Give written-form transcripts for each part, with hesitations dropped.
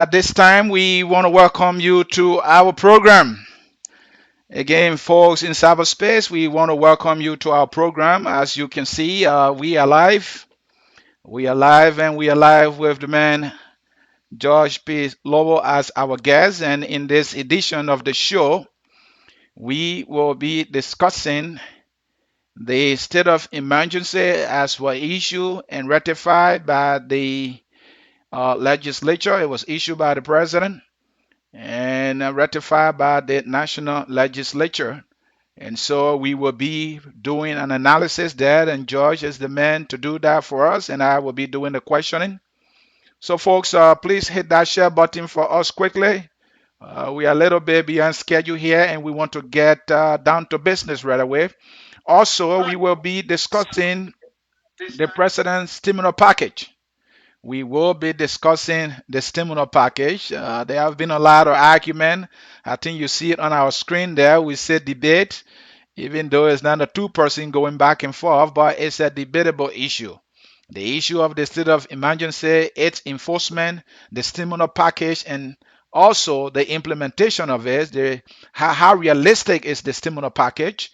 At this time, we want to welcome you to our program. Again, folks in cyberspace, we want to welcome you to our program. As you can see, we are live. We are live, and we are live with the man George P. Lobbo as our guest. And in this edition of the show, we will be discussing the state of emergency as was issued and ratified by the legislature. It was issued by the president and ratified by the national legislature. And so we will be doing an analysis there, and George is the man to do that for us, and I will be doing the questioning. So, folks, please hit that share button for us quickly. We are a little bit behind schedule here, and we want to get down to business right away. Also, we will be discussing the president's stimulus package. We will be discussing the stimulus package. There have been a lot of argument. I think you see it on our screen there. We say debate, even though it's not a two-person going back and forth, but it's a debatable issue. The issue of the state of emergency, its enforcement, the stimulus package, and also the implementation of it, how realistic is the stimulus package.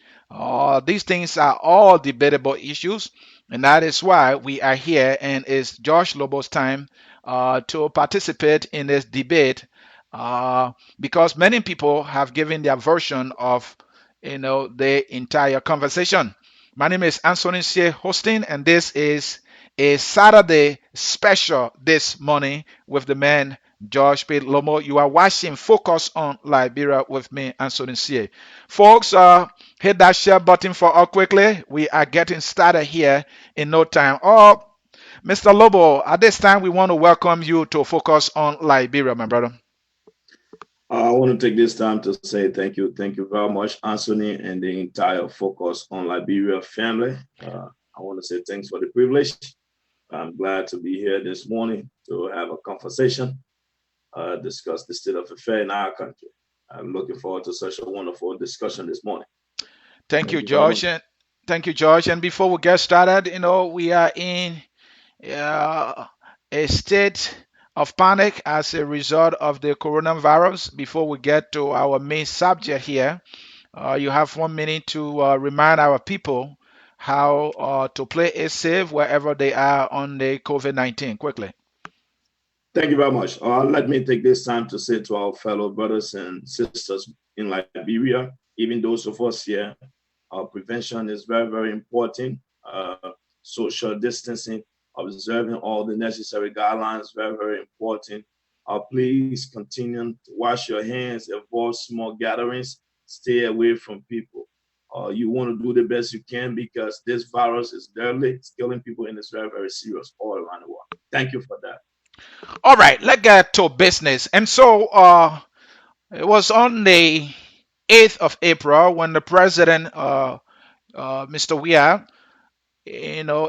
These things are all debatable issues, and that is why we are here, and it's Josh Lobo's time to participate in this debate because many people have given their version of the entire conversation. My name is Anthony C. Hosting, and this is a Saturday special this morning with the man George P. Lomo. You are watching Focus on Liberia with me, Anthony C. Folks, hit that share button for us quickly. We are getting started here in no time. Oh, Mr. Lobo, at this time, we want to welcome you to Focus on Liberia, my brother. I want to take this time to say thank you very much, Anthony, and the entire Focus on Liberia family. I want to say thanks for the privilege. I'm glad to be here this morning to have a conversation, discuss the state of affairs in our country. I'm looking forward to such a wonderful discussion this morning. Thank you, Thank you very George. much. And thank you, George. And before we get started, we are in uh, a state of panic as a result of the coronavirus. Before we get to our main subject here, you have 1 minute to remind our people how to play it safe wherever they are on the COVID-19. Quickly. Thank you very much. Let me take this time to say to our fellow brothers and sisters in Liberia, even those of us here, prevention is very, very important. Social distancing, observing all the necessary guidelines, very, very important. Please continue to wash your hands, avoid small gatherings, stay away from people. You want to do the best you can because this virus is deadly, it's killing people, and it's very, very serious all around the world. Thank you for that. All right, let's get to business. And so it was on the 8th of April when the president, Mr. Weah,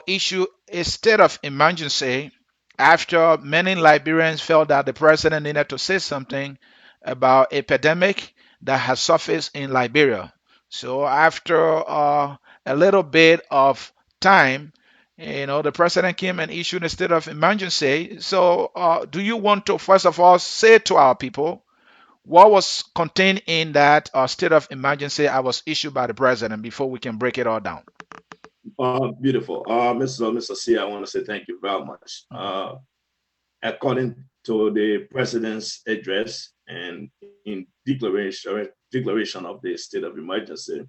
issue a state of emergency after many Liberians felt that the president needed to say something about a pandemic that has surfaced in Liberia. So after a little bit of time, the president came and issued a state of emergency. So do you want to first of all say to our people what was contained in that state of emergency that was issued by the president before we can break it all down? Beautiful. Mr. C, I want to say thank you very much. Mhm. According to the president's address and in declaration of the state of emergency,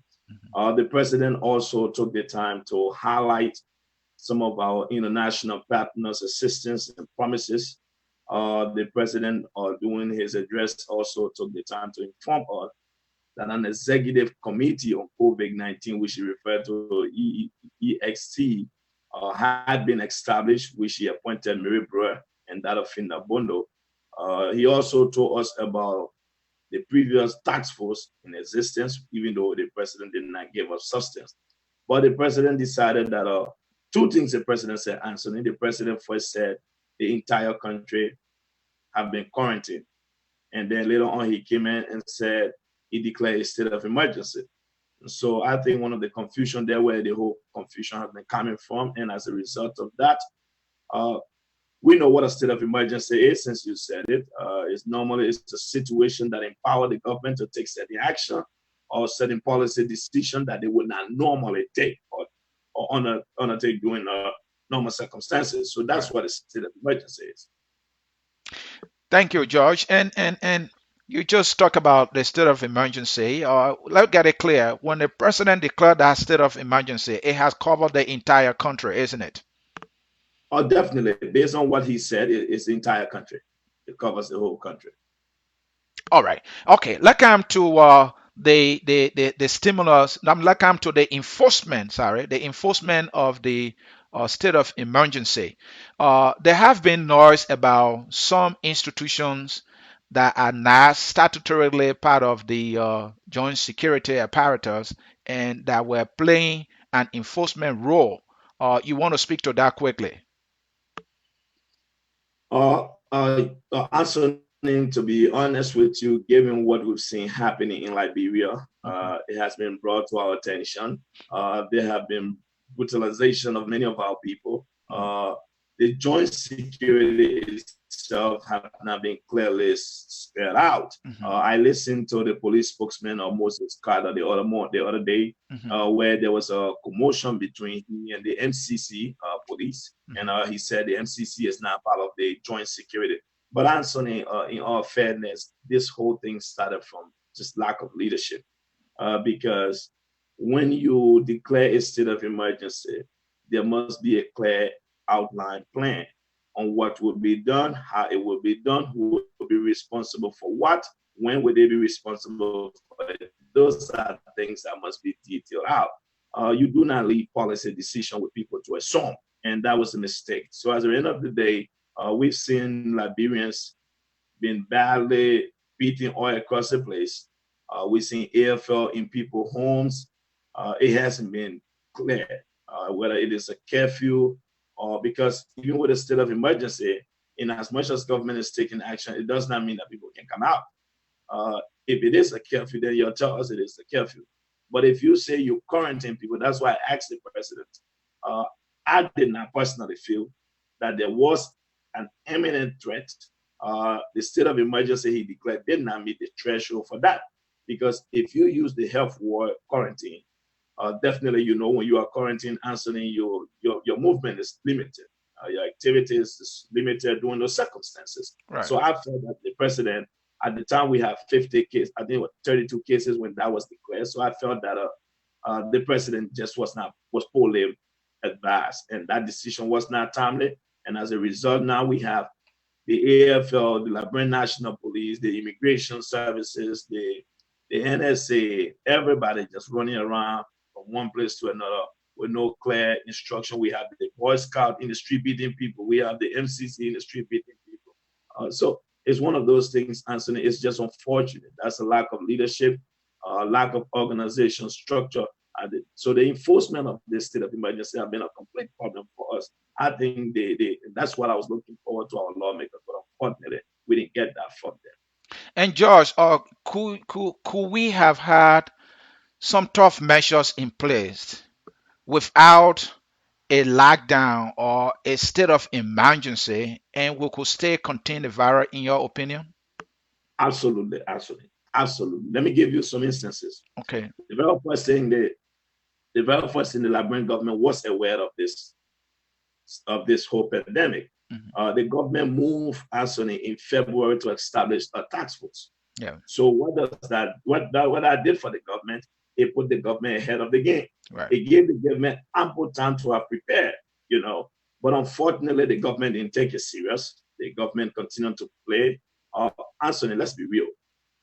the president also took the time to highlight some of our international partners' assistance and promises. The president, during his address, also took the time to inform us that an executive committee on COVID-19, which he referred to EXT, had been established, which he appointed Mary Brewer and that of Finda Bondo. He also told us about the previous task force in existence, even though the president did not give us substance. But the president decided that two things the president said, Anthony. The president first said the entire country have been quarantined. And then later on, he came in and said he declared a state of emergency. So I think one of the confusion there, where the whole confusion has been coming from, and as a result of that, uh, we know what a state of emergency is, since you said it. It's a situation that empower the government to take certain action or certain policy decision that they would not normally take or undertake during normal circumstances. So that's Right. what a state of emergency is. Thank you, George. And you just talk about the state of emergency. Let's get it clear. When the president declared that state of emergency, it has covered the entire country, isn't it? Oh, definitely. Based on what he said, it's the entire country. It covers the whole country. All right. Okay. Let's come to the stimulus. Let's come to the enforcement. Sorry, the enforcement of the state of emergency. There have been noise about some institutions that are not statutorily part of the joint security apparatus and that were playing an enforcement role. You want to speak to that quickly? Answering, to be honest with you, given what we've seen happening in Liberia, Mhm. it has been brought to our attention. There have been brutalization of many of our people. Mhm. The joint security itself have not been clearly spelled out. Mhm. I listened to the police spokesman of Moses Carter the other day, Mhm. where there was a commotion between he and the MCC police, and Mhm. he said the MCC is not part of the joint security. But Anthony, in all fairness, this whole thing started from just lack of leadership, because when you declare a state of emergency, there must be a clear outline plan on what will be done, how it will be done, who will be responsible for what, when will they be responsible for it. Those are things that must be detailed out. You do not leave policy decision with people to assume, and that was a mistake. So at the end of the day, we've seen Liberians been badly beaten all across the place. We've seen AFL in people's homes. It hasn't been clear whether it is a curfew or, because even with a state of emergency, in as much as government is taking action, it does not mean that people can come out. If it is a curfew, then you'll tell us it is a curfew. But if you say you quarantine people, that's why I asked the president. Uh, I did not personally feel that there was an imminent threat. The state of emergency he declared did not meet the threshold for that. Because if you use the health ward quarantine, definitely, when you are quarantined, answering your movement is limited. Your activities is limited during those circumstances. Right. So I felt that the president, at the time we have 50 cases, I think it was 32 cases when that was declared. So I felt that the president just was poorly advised, and that decision was not timely. And as a result, now we have the AFL, the Liberian National Police, the Immigration Services, the NSA, everybody just running around from one place to another with no clear instruction. We have the Boy Scout in the street beating people. We have the MCC in the street beating people. So it's one of those things, Anthony. It's just unfortunate. That's a lack of leadership, lack of organization structure. So the enforcement of this state of emergency have been a complete problem for us. I think that's what I was looking forward to our lawmakers, but unfortunately, we didn't get that from them. And George, could we have had some tough measures in place without a lockdown or a state of emergency, and we could still contain the virus, in your opinion? Absolutely, absolutely, absolutely. Let me give you some instances. Okay. Developers in the Liberian government was aware of this whole pandemic. Mhm. The government moved, Anthony, in February to establish a task force. Yeah. So what does that? What I did for the government? It put the government ahead of the game. Right. It gave the government ample time to have prepared. But unfortunately, the government didn't take it serious. The government continued to play. Anthony, let's be real.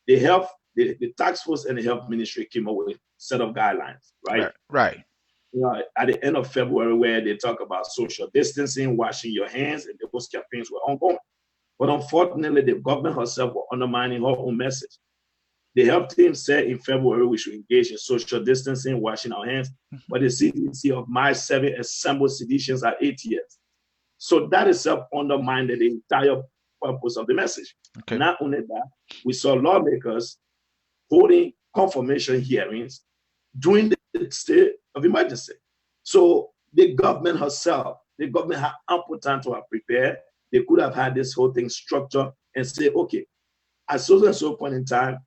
The task force and the health ministry came up with a set of guidelines, right? Right. Right. At the end of February, where they talk about social distancing, washing your hands, and those campaigns were ongoing. But unfortunately, the government herself were undermining her own message. The health team said in February we should engage in social distancing, washing our hands, Mhm. but the CDC of March 7 assembled seditions at ATS. So that itself undermined the entire purpose of the message. Okay. Not only that, we saw lawmakers holding confirmation hearings during the state of emergency. So the government herself, the government had ample time to have prepared. they could have had this whole thing structured and say, okay, at so and so point in time,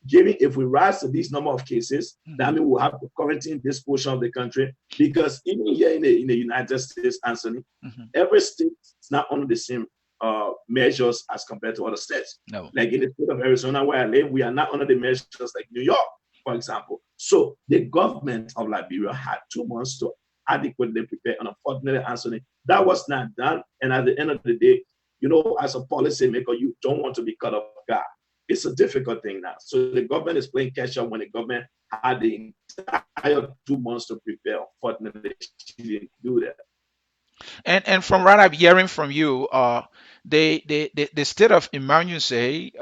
given if we rise to these number of cases, that means we'll have to quarantine this portion of the country. Because even here in the United States, Anthony, every state is not under the same measures as compared to other states. No. Like in the state of Arizona, where I live, we are not under the measures like New York, for example. So the government of Liberia had 2 months to adequately prepare. And unfortunately, Anthony, that was not done. And at the end of the day, as a policymaker, you don't want to be cut off guard. It's a difficult thing now. So the government is playing catch up when the government had the entire 2 months to prepare. Unfortunately, she didn't do that. And from what I'm hearing from you, the state of emergency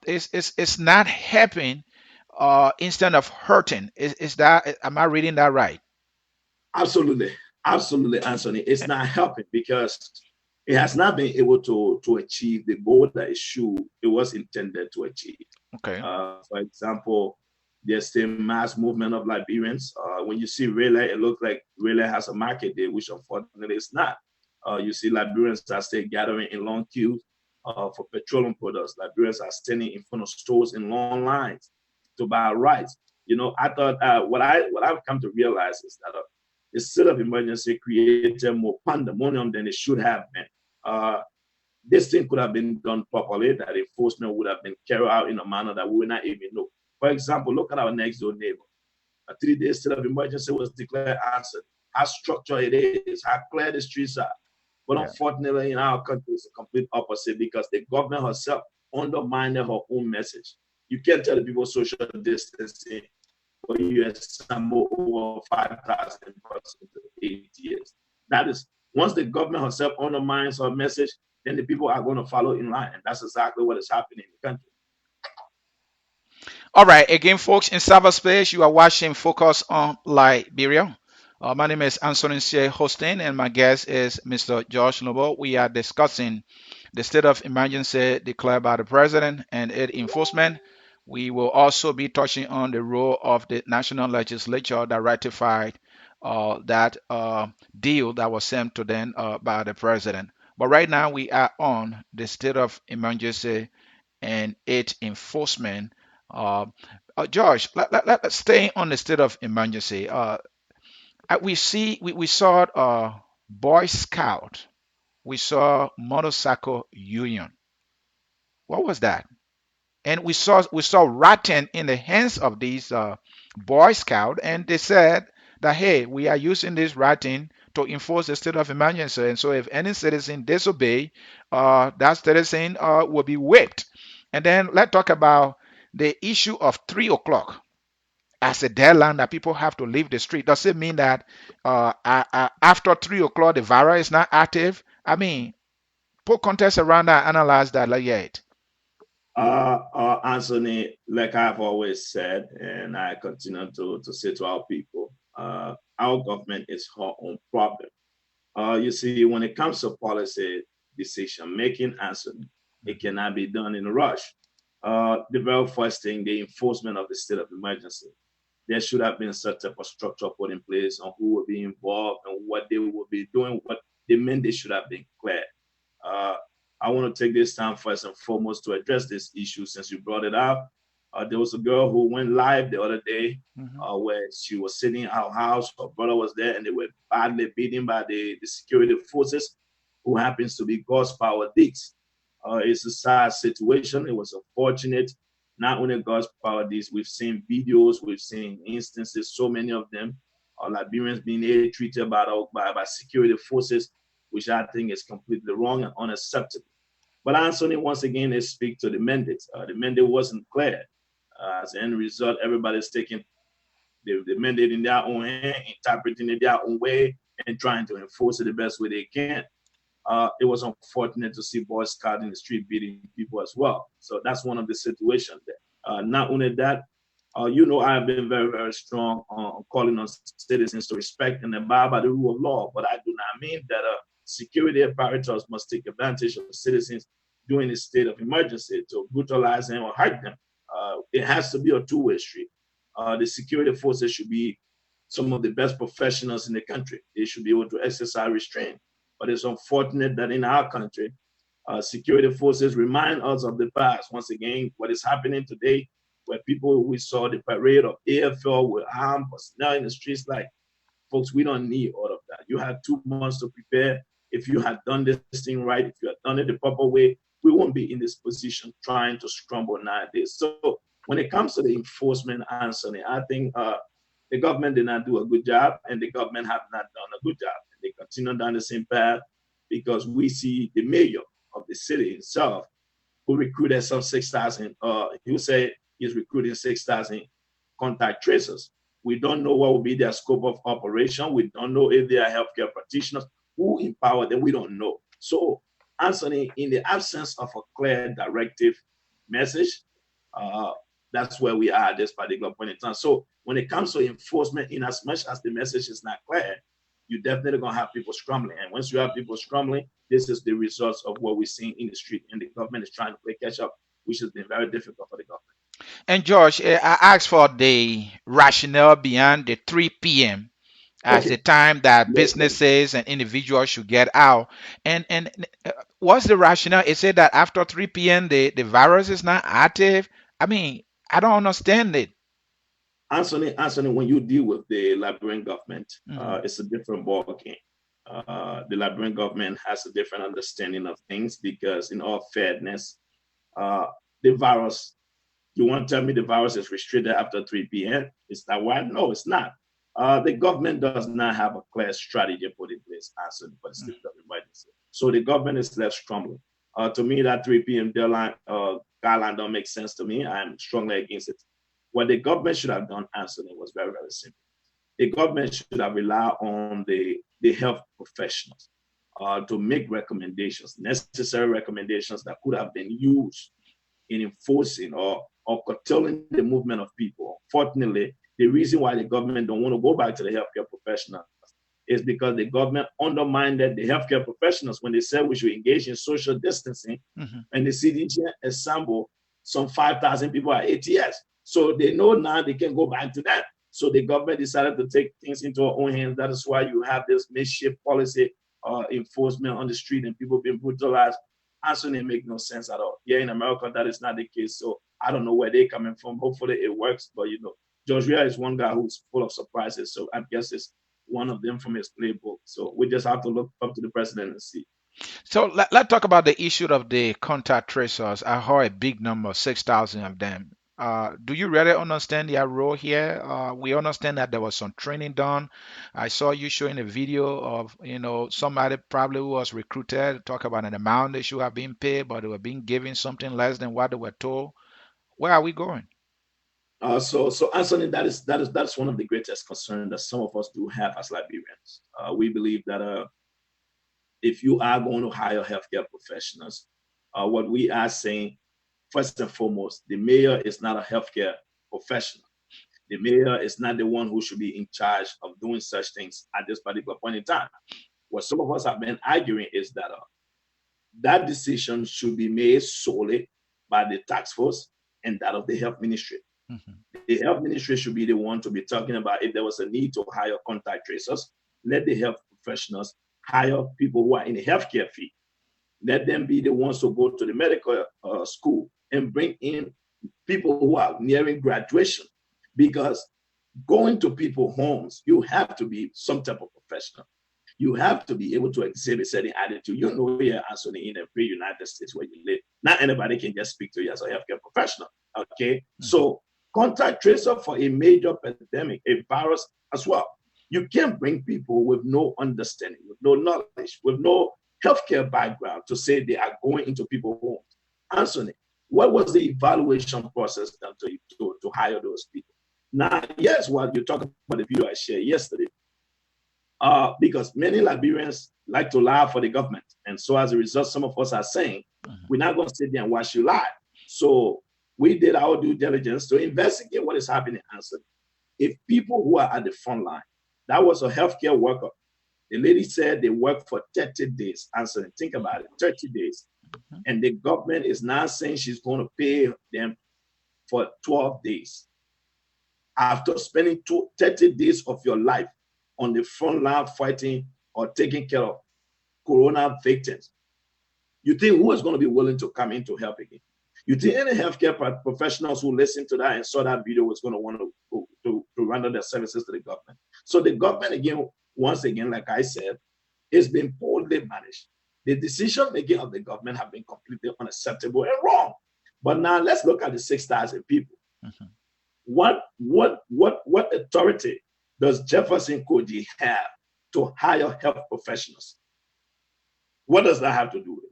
is not helping instead of hurting. Is that, am I reading that right? Absolutely. Absolutely, Anthony. It's not helping because it has not been able to achieve the goal that it was intended to achieve. Okay. For example, there's the mass movement of Liberians. When you see Raleigh, it looks like Raleigh has a market there, which unfortunately it's not. You see Liberians are still gathering in long queues for petroleum products. Liberians are standing in front of stores in long lines to buy rice. I thought what I've come to realize is that the state of emergency created more pandemonium than it should have been. This thing could have been done properly, that enforcement would have been carried out in a manner that we would not even know. For example, look at our next door neighbor. A 3-day state of emergency was declared answered. How structured it is, how clear the streets are. But unfortunately, in our country, it's a complete opposite because the government herself undermined her own message. You can't tell the people social distancing for you assemble over 5,000 persons in 8 years. That is, once the government herself undermines her message, then the people are going to follow in line. And that's exactly what is happening in the country. All right. Again, folks, in cyberspace, you are watching Focus on Liberia. My name is Anthony C. hosting, and my guest is Mr. George Lobbo. We are discussing the state of emergency declared by the president and its enforcement. We will also be touching on the role of the national legislature that ratified that deal that was sent to them by the president. But right now, we are on the state of emergency and its enforcement. Uh, George, let's stay on the state of emergency. We saw Boy Scout, we saw motorcycle union. What was that? And we saw ratting in the hands of these Boy Scout, and they said that, hey, we are using this ratting to enforce the state of emergency, and so if any citizen disobey, that citizen will be whipped. And then let's talk about the issue of 3 o'clock as a deadline that people have to leave the street. Does it mean that after 3 o'clock the virus is not active? I mean, put context around that, analyze that like yet. Anthony, like I've always said, and I continue to say to our people, our government is her own problem. You see, when it comes to policy decision making, Anthony, it cannot be done in a rush. The very first thing, the enforcement of the state of emergency. There should have been such type of structure put in place on who will be involved and what they will be doing, what the mandate should have been clear. Uh, I want to take this time first and foremost to address this issue since you brought it up. There was a girl who went live the other day where she was sitting in her house, her brother was there, and they were badly beaten by the security forces who happens to be God's power Dix. It's a sad situation. It was unfortunate. Not only God's power Dix, we've seen videos, we've seen instances, so many of them, Liberians being treated by security forces, which I think is completely wrong and unacceptable. But Anthony, once again, they speak to the mandate. The mandate wasn't clear. As an end result, everybody's taking the mandate in their own hand, interpreting it their own way, and trying to enforce it the best way they can. It was unfortunate to see Boy Scout in the street beating people as well. So that's one of the situations there. Not only that, I have been very, very strong on calling on citizens to respect and abide by the rule of law, but I do not mean that security apparatus must take advantage of citizens during a state of emergency to brutalize them or hurt them. It has to be a two-way street. The security forces should be some of the best professionals in the country. They should be able to exercise restraint. But it's unfortunate that in our country, security forces remind us of the past. Once again, what is happening today, where people, we saw the parade of AFL with armed personnel in the streets. Like, folks, we don't need all of that. You had 2 months to prepare. If you had done this thing right, if you had done it the proper way, we won't be in this position trying to scramble nowadays. So when it comes to the enforcement, Anthony, I think the government did not do a good job, and the government have not done a good job. They continue down the same path because we see the mayor of the city itself who recruited some 6,000. He say he's recruiting 6,000 contact tracers. We don't know what will be their scope of operation. We don't know if they are healthcare practitioners. Who empowered them? We don't know. So, Anthony, in the absence of a clear directive message, that's where we are at this particular point in time. So, when it comes to enforcement, in as much as the message is not clear, you're definitely going to have people scrambling. And once you have people scrambling, this is the results of what we're seeing in the street. And the government is trying to play catch up, which has been very difficult for the government. And George, I asked for the rationale behind the 3 p.m. as the Okay. time that Yes, yes. businesses and individuals should get out. And what's the rationale? It said that after 3 p.m. the virus is not active. I mean, I don't understand it. Anthony, when you deal with the Liberian government, Mhm. it's a different ball game. The Liberian government has a different understanding of things because, in all fairness, uh, the virus, you want to tell me the virus is restricted after 3 p.m.? Is that why? No, it's not. The government does not have a clear strategy put in place answer for the state of emergency. So the government is left struggling. To me, that 3 p.m. deadline guideline don't make sense to me. I'm strongly against it. What the government should have done, Anthony, was very, very simple. The government should have relied on the health professionals to make recommendations, necessary recommendations that could have been used in enforcing or curtailing the movement of people. Fortunately, the reason why the government don't want to go back to the healthcare professionals is because the government undermined the healthcare professionals when they said we should engage in social distancing, Mhm. and the CDC assembled some 5,000 people at ATS. So they know now they can go back to that. So the government decided to take things into our own hands. That is why you have this makeshift policy enforcement on the street and people being brutalized. Actually, it makes no sense at all. Here in America, that is not the case. So I don't know where they're coming from. Hopefully it works. But George Weah is one guy who's full of surprises. So I guess it's one of them from his playbook. So we just have to look up to the president and see. So let's talk about the issue of the contact tracers. I heard a big number, 6,000 of them. Do you really understand their role here? We understand that there was some training done. I saw you showing a video of, somebody probably who was recruited, talk about an amount they should have been paid, but they were being given something less than what they were told. Where are we going? So Anthony, that's one of the greatest concerns that some of us do have as Liberians. We believe that if you are going to hire healthcare professionals, what we are saying, first and foremost, the mayor is not a healthcare professional. The mayor is not the one who should be in charge of doing such things at this particular point in time. What some of us have been arguing is that that decision should be made solely by the task force and that of the health ministry. Mhm. The health ministry should be the one to be talking about if there was a need to hire contact tracers. Let the health professionals hire people who are in the healthcare field. Let them be the ones to go to the medical school and bring in people who are nearing graduation. Because going to people's homes, you have to be some type of professional. You have to be able to exhibit certain attitude. You know, here, Anthony, in the free United States where you live, not anybody can just speak to you as a healthcare professional. Okay, Mhm. so contact tracer for a major pandemic, a virus as well. You can't bring people with no understanding, with no knowledge, with no healthcare background to say they are going into people's homes. Anthony, what was the evaluation process done to hire those people? Now, yes, what you talk about the video I shared yesterday, because many Liberians like to lie for the government. And so as a result, some of us are saying, Mhm. we're not going to sit there and watch you lie. So we did our due diligence to investigate what is happening. Answer. If people who are at the front line, that was a healthcare worker. The lady said they worked for 30 days. Answer. Think about it, 30 days. Mhm. And the government is now saying she's going to pay them for 12 days. After spending 30 days of your life on the front line fighting or taking care of corona victims, You think who is going to be willing to come in to help again? You think any healthcare professionals who listened to that and saw that video was going to want to render their services to the government? So the government, again, once again, like I said, is being poorly managed. The decision making of the government have been completely unacceptable and wrong. But now let's look at the 6,000 people. Mhm. What authority does Jefferson Koji have to hire health professionals? What does that have to do with it?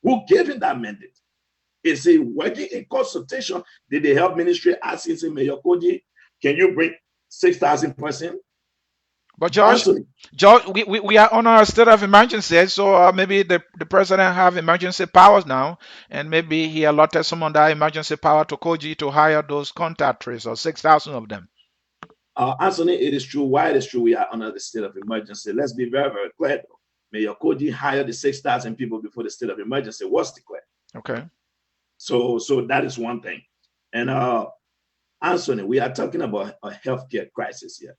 Who gave him that mandate? Is he working in consultation? Did the health ministry ask him, Mayor Koji, can you bring 6,000 persons? But Josh, we are on our state of emergency, so maybe the president have emergency powers now, and maybe he allotted some of that emergency power to Koji to hire those contact tracers, 6,000 of them. Anthony, it is true. Why it is true we are under the state of emergency? Let's be very, very clear, though. Mayor Koji hired the 6,000 people before the state of emergency was declared. Okay. So that is one thing. And Anthony, we are talking about a healthcare crisis here.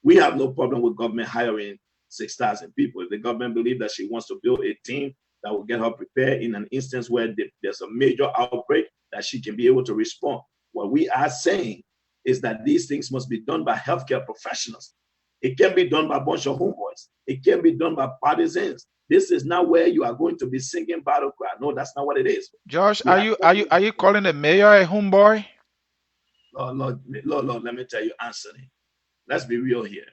We have no problem with government hiring 6,000 people. If the government believes that she wants to build a team that will get her prepared in an instance where there's a major outbreak, that she can be able to respond. What we are saying is that these things must be done by healthcare professionals. It can be done by a bunch of homeboys. It can be done by partisans. This is not where you are going to be singing battle cry. No, that's not what it is. Josh, are you calling the mayor a homeboy? Lord, let me tell you, Anthony. Let's be real here.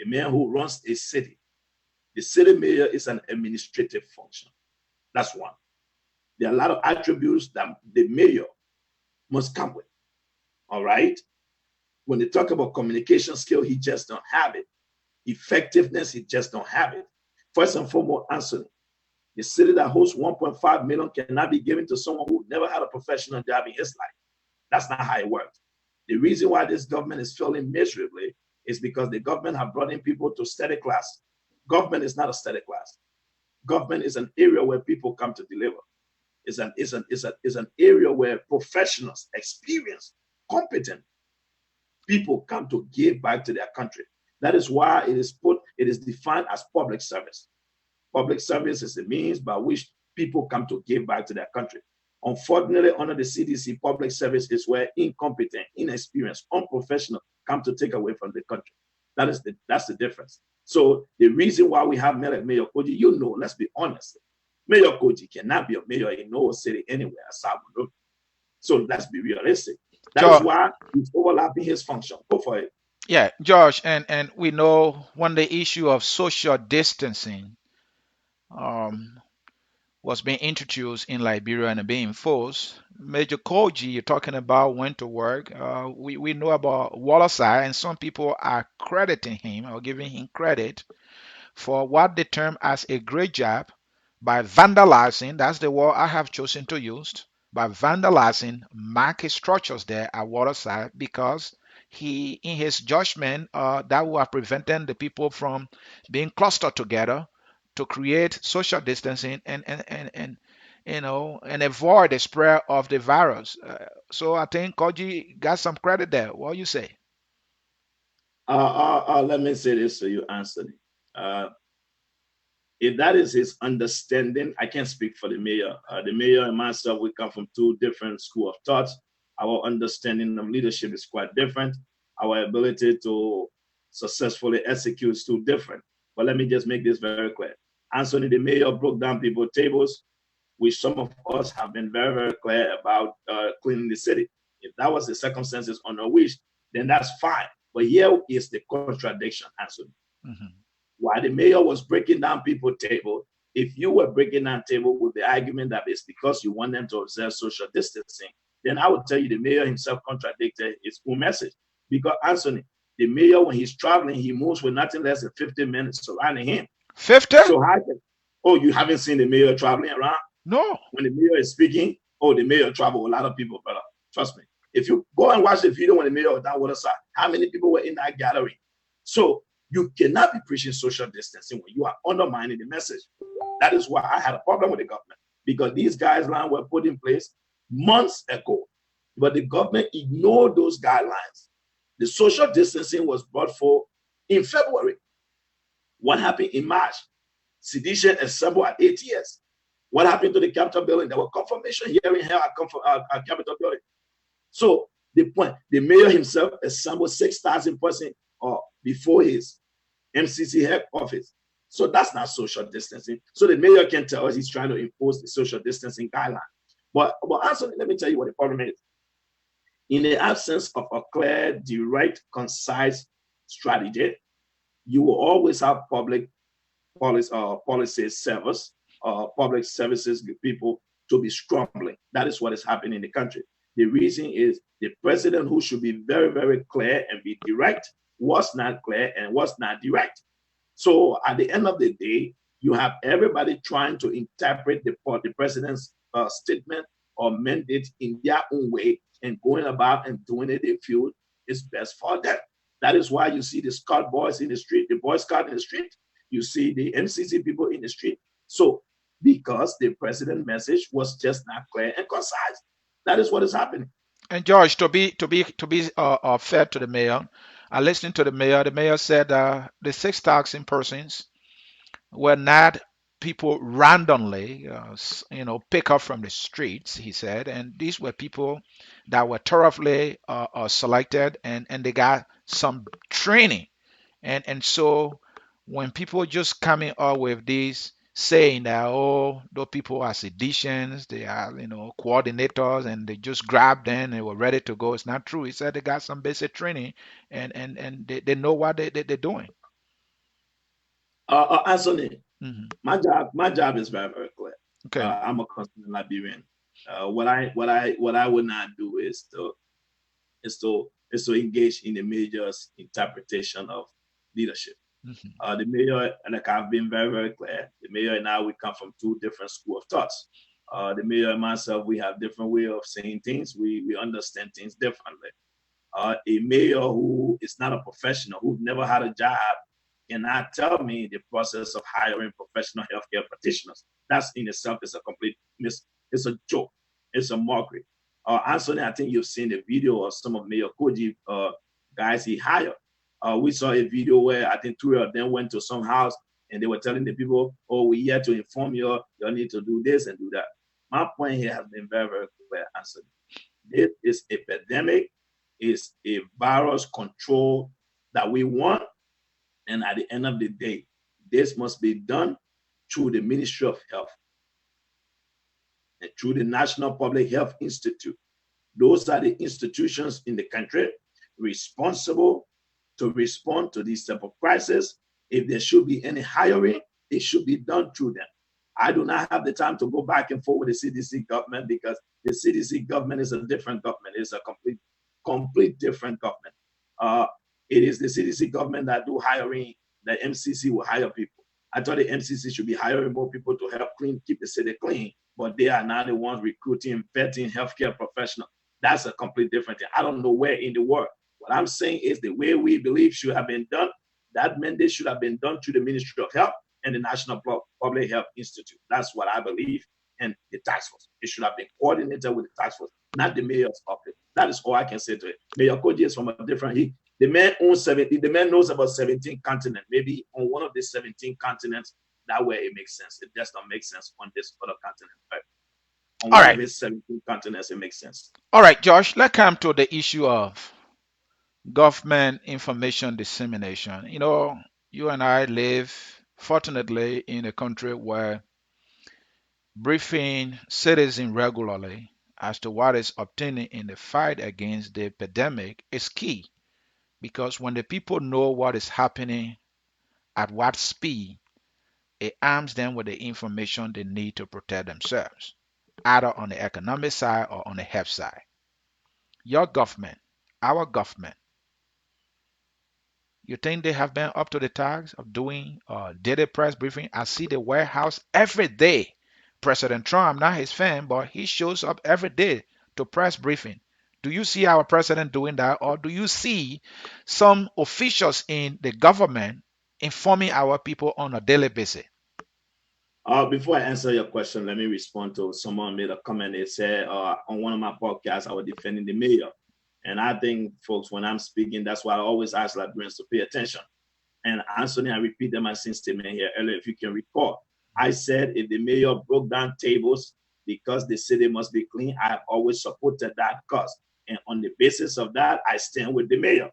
A man who runs a city, the city mayor is an administrative function. That's one. There are a lot of attributes that the mayor must come with. All right. When they talk about communication skill, he just don't have it. Effectiveness, he just don't have it. First and foremost, Anthony, the city that hosts 1.5 million cannot be given to someone who never had a professional job in his life. That's not how it works. The reason why this government is failing miserably is because the government have brought in people to study class. Government is not a study class. Government is an area where people come to deliver. It's an area where professionals, experienced, competent people come to give back to their country. That is why it is defined as public service. Public service is the means by which people come to give back to their country. Unfortunately, under the CDC, public service is where incompetent, inexperienced, unprofessional come to take away from the country. That's the difference. So the reason why we have Mayor Koji, let's be honest, Mayor Koji cannot be a mayor in no city anywhere aside from. So let's be realistic. That is why he's overlapping his function. Go for it. Yeah, Josh, and we know when the issue of social distancing was being introduced in Liberia and being enforced, Major Koji, you're talking about, went to work. We know about Wallace, and some people are crediting him or giving him credit for what they term as a great job by vandalizing, that's the word I have chosen to use, by vandalizing market structures there at Waterside, because he, in his judgment, that would have prevented the people from being clustered together to create social distancing and avoid the spread of the virus. So I think Koji got some credit there. What do you say? Let me say this to you, Anthony. If that is his understanding, I can't speak for the mayor. The mayor and myself, we come from two different schools of thought. Our understanding of leadership is quite different. Our ability to successfully execute is too different. But let me just make this very clear. Anthony, the mayor, broke down people's tables, which some of us have been very, very clear about cleaning the city. If that was the circumstances on our wish, then that's fine. But here is the contradiction, Anthony. Mm-hmm. While the mayor was breaking down people's table, if you were breaking down table with the argument that it's because you want them to observe social distancing, then I would tell you the mayor himself contradicted his own message. Because Anthony, the mayor, when he's traveling, he moves with nothing less than 50 minutes surrounding him. 50? So you haven't seen the mayor traveling around? No. When the mayor is speaking, the mayor travel with a lot of people, brother. Trust me. If you go and watch the video when the mayor was down Waterside, how many people were in that gallery? So you cannot be preaching social distancing when you are undermining the message. That is why I had a problem with the government, because these guidelines were put in place months ago, but the government ignored those guidelines. The social distancing was brought forth in February. What happened in March? Sedition assembled at ATS. What happened to the Capitol building? There were confirmation hearing here at Capitol building. So the point, the mayor himself assembled 6,000 persons before his MCC head office. So that's not social distancing. So the mayor can tell us he's trying to impose the social distancing guideline. But Anthony, let me tell you what the problem is. In the absence of a clear, direct, concise strategy, you will always have public policy servers, public services people to be scrambling. That is what is happening in the country. The reason is the president, who should be very, very clear and be direct, was not clear and was not direct. So at the end of the day, you have everybody trying to interpret the president's statement or mandate in their own way and going about and doing it they feel is best for them. That is why you see the Scout boys in the street, the Boy Scout in the street, you see the MCC people in the street. So because the president's message was just not clear and concise, that is what is happening. And George, to be fair to the mayor, I listened to the mayor. The mayor said the 6,000 persons were not people randomly, pick up from the streets. He said, and these were people that were thoroughly selected, and they got some training, and so when people just coming up with these saying that, oh, those people are seditious, they are coordinators, and they just grabbed them and they were ready to go, it's not true. He said they got some basic training, and they know what they're doing. Anthony, Hmm. my job is very, very clear. Okay. I'm a consular Liberian. What I would not do is to engage in the mayor's interpretation of leadership. Hmm. The mayor, like I've been very, very clear, the mayor and I, we come from two different school of thoughts. The mayor and myself, we have different way of saying things. We understand things differently. A mayor who is not a professional, who never had a job, cannot tell me the process of hiring professional healthcare practitioners. That's in itself is a complete it's a joke. It's a mockery. Anthony, I think you've seen the video of some of Mayor Koji guys he hired. We saw a video where I think two of them went to some house and they were telling the people, oh, we're here to inform you, you need to do this and do that. My point here has been very, very clear, Anthony. This is a epidemic, is a virus control that we want. And at the end of the day, this must be done through the Ministry of Health and through the National Public Health Institute. Those are the institutions in the country responsible to respond to this type of crisis. If there should be any hiring, it should be done through them. I do not have the time to go back and forth with the CDC government because the CDC government is a different government. It's a complete different government. It is the CDC government that do hiring. The MCC will hire people. I thought the MCC should be hiring more people to help keep the city clean, but they are not the ones recruiting, vetting healthcare professionals. That's a complete different thing. I don't know where in the world. What I'm saying is the way we believe should have been done, that mandate should have been done through the Ministry of Health and the National Public Health Institute. That's what I believe. And the task force. It should have been coordinated with the task force, not the mayor's office. That is all I can say to it. Mayor Koji is from a different. The man owns 17. The man knows about 17 continents. Maybe on one of the 17 continents, that way it makes sense. It does not make sense on this other continent. But on All one right. of his 17 continents, it makes sense. All right, Josh, let's come to the issue of government information dissemination. You and I live, fortunately, in a country where briefing citizens regularly as to what is obtaining in the fight against the epidemic is key, because when the people know what is happening at what speed, it arms them with the information they need to protect themselves, either on the economic side or on the health side. Your government, our government, you think they have been up to the task of doing daily press briefing? I see the White House every day. President Trump, I'm not his fan, but he shows up every day to press briefing. Do you see our president doing that, or do you see some officials in the government informing our people on a daily basis? Before I answer your question, let me respond to someone made a comment. They said on one of my podcasts, I was defending the mayor. And I think, folks, when I'm speaking, that's why I always ask Liberians to pay attention. And Anthony, I repeat them my same statement here earlier, if you can recall. I said if the mayor broke down tables because the city must be clean, I've always supported that cause. And on the basis of that, I stand with the mayor.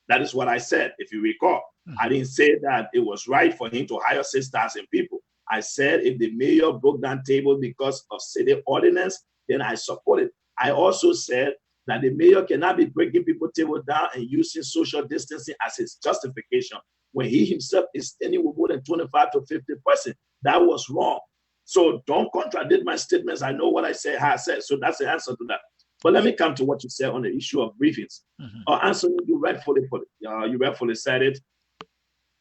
That is what I said, if you recall. I Mhm. didn't say that it was right for him to hire 6,000 people. I said if the mayor broke down tables because of city ordinance, then I support it. I also said that the mayor cannot be breaking people table down and using social distancing as his justification when he himself is standing with more than 25 to 50%. That was wrong. So don't contradict my statements. I know what I said, how I said. So that's the answer to that. But let me come to what you said on the issue of briefings. Mhm. Anthony, you rightfully said it.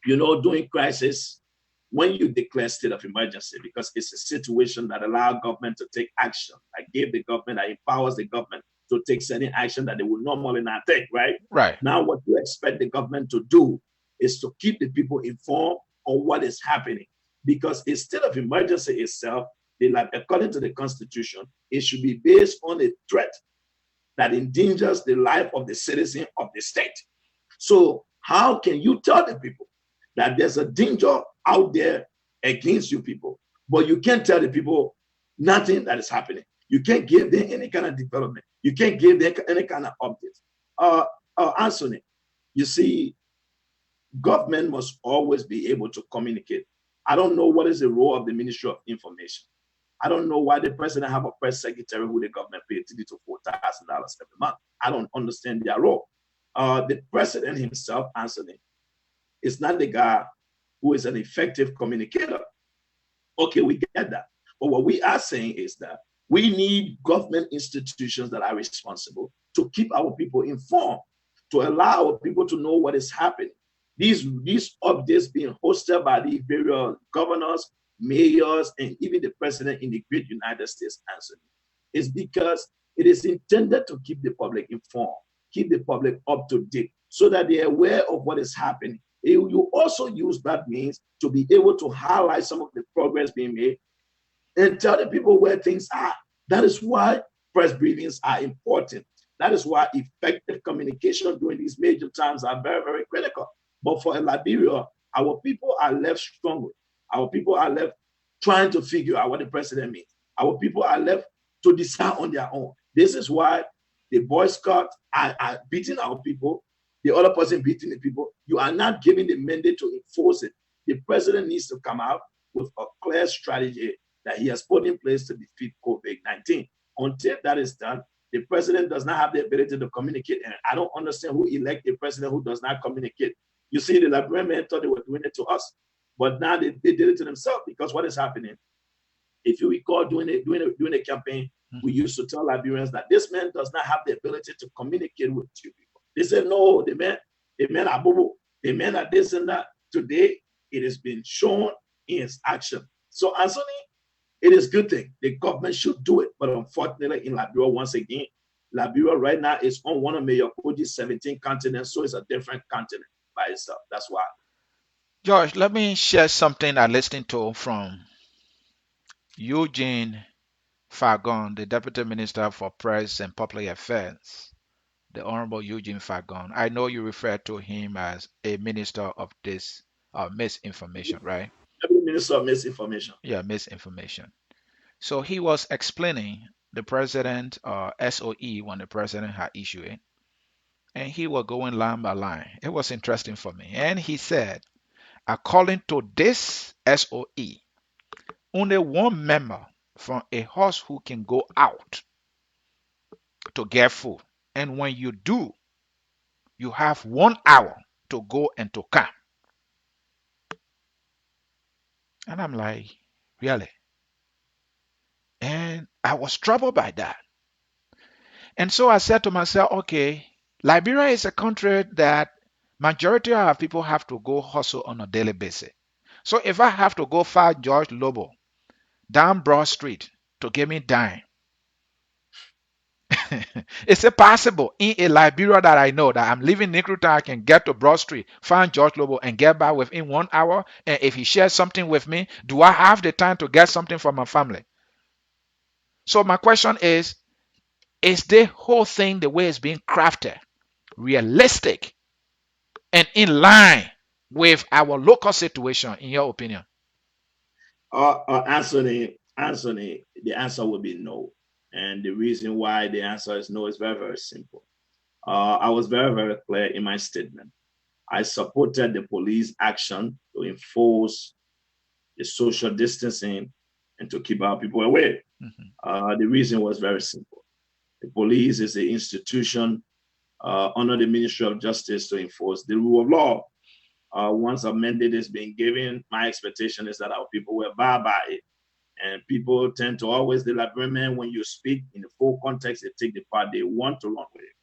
During crisis, when you declare state of emergency, because it's a situation that allows government to take action, that give the government, that empowers the government to take certain action that they would normally not take, right? Right. Now, what you expect the government to do is to keep the people informed on what is happening. Because a state of emergency itself, according to the Constitution, it should be based on a threat that endangers the life of the citizen of the state. So, how can you tell the people that there's a danger out there against you people, but you can't tell the people nothing that is happening? You can't give them any kind of development. You can't give them any kind of updates. Anthony, you see, government must always be able to communicate. I don't know what is the role of the Ministry of Information. I don't know why the president have a press secretary who the government paid $3,000 to $4,000 every month. I don't understand their role. The president himself, Anthony, is not the guy who is an effective communicator. Okay, we get that. But what we are saying is that we need government institutions that are responsible to keep our people informed, to allow our people to know what is happening. These updates being hosted by the various governors, mayors, and even the president in the great United States, Anthony, is because it is intended to keep the public informed, keep the public up to date, so that they're aware of what is happening. You also use that means to be able to highlight some of the progress being made and tell the people where things are. That is why press briefings are important. That is why effective communication during these major times are very, very critical. But for Liberia, our people are left struggling. Our people are left trying to figure out what the president means. Our people are left to decide on their own. This is why the Boy Scouts are beating our people, the other person beating the people. You are not giving the mandate to enforce it. The president needs to come out with a clear strategy that he has put in place to defeat COVID-19. Until that is done, the president does not have the ability to communicate. And I don't understand who elects a president who does not communicate. You see, the Liberian men thought they were doing it to us, but now they did it to themselves because what is happening? If you recall during a campaign, we Mhm. used to tell Liberians that this man does not have the ability to communicate with you people. They said, no, the man are boo, the men are this and that. Today, it has been shown in its action. So, Anthony, it is a good thing. The government should do it. But unfortunately, in Liberia, once again, Liberia right now is on one of Mayor Koji's 17 continents, so it's a different continent by itself. That's why. George, let me share something I listened to from Eugene Fagon, the Deputy Minister for Press and Public Affairs, the Honorable Eugene Fagon. I know you refer to him as a minister of this misinformation, right? Every minister of misinformation. Yeah, misinformation. So he was explaining the president SOE when the president had issued it, and he was going line by line. It was interesting for me. And he said, according to this SOE, only one member from a horse who can go out to get food. And when you do, you have 1 hour to go and to come. And I'm like, really? And I was troubled by that. And so I said to myself, okay, Liberia is a country that majority of our people have to go hustle on a daily basis. So if I have to go find George Lobo down Broad Street to give me dime, is it possible in a Liberia that I know that I'm living in Nikruta, I can get to Broad Street, find George Lobo, and get back within 1 hour? And if he shares something with me, do I have the time to get something from my family? So my question is the whole thing the way it's being crafted realistic and in line with our local situation, in your opinion? Anthony, the answer would be no. And the reason why the answer is no is very, very simple. I was very, very clear in my statement. I supported the police action to enforce the social distancing and to keep our people away. The reason was very simple. The police is the institution under the Ministry of Justice to enforce the rule of law. Once a mandate is being given, my expectation is that our people will abide by it. And people tend to always, the Liberian, when you speak in the full context, they take the part they want to run with it.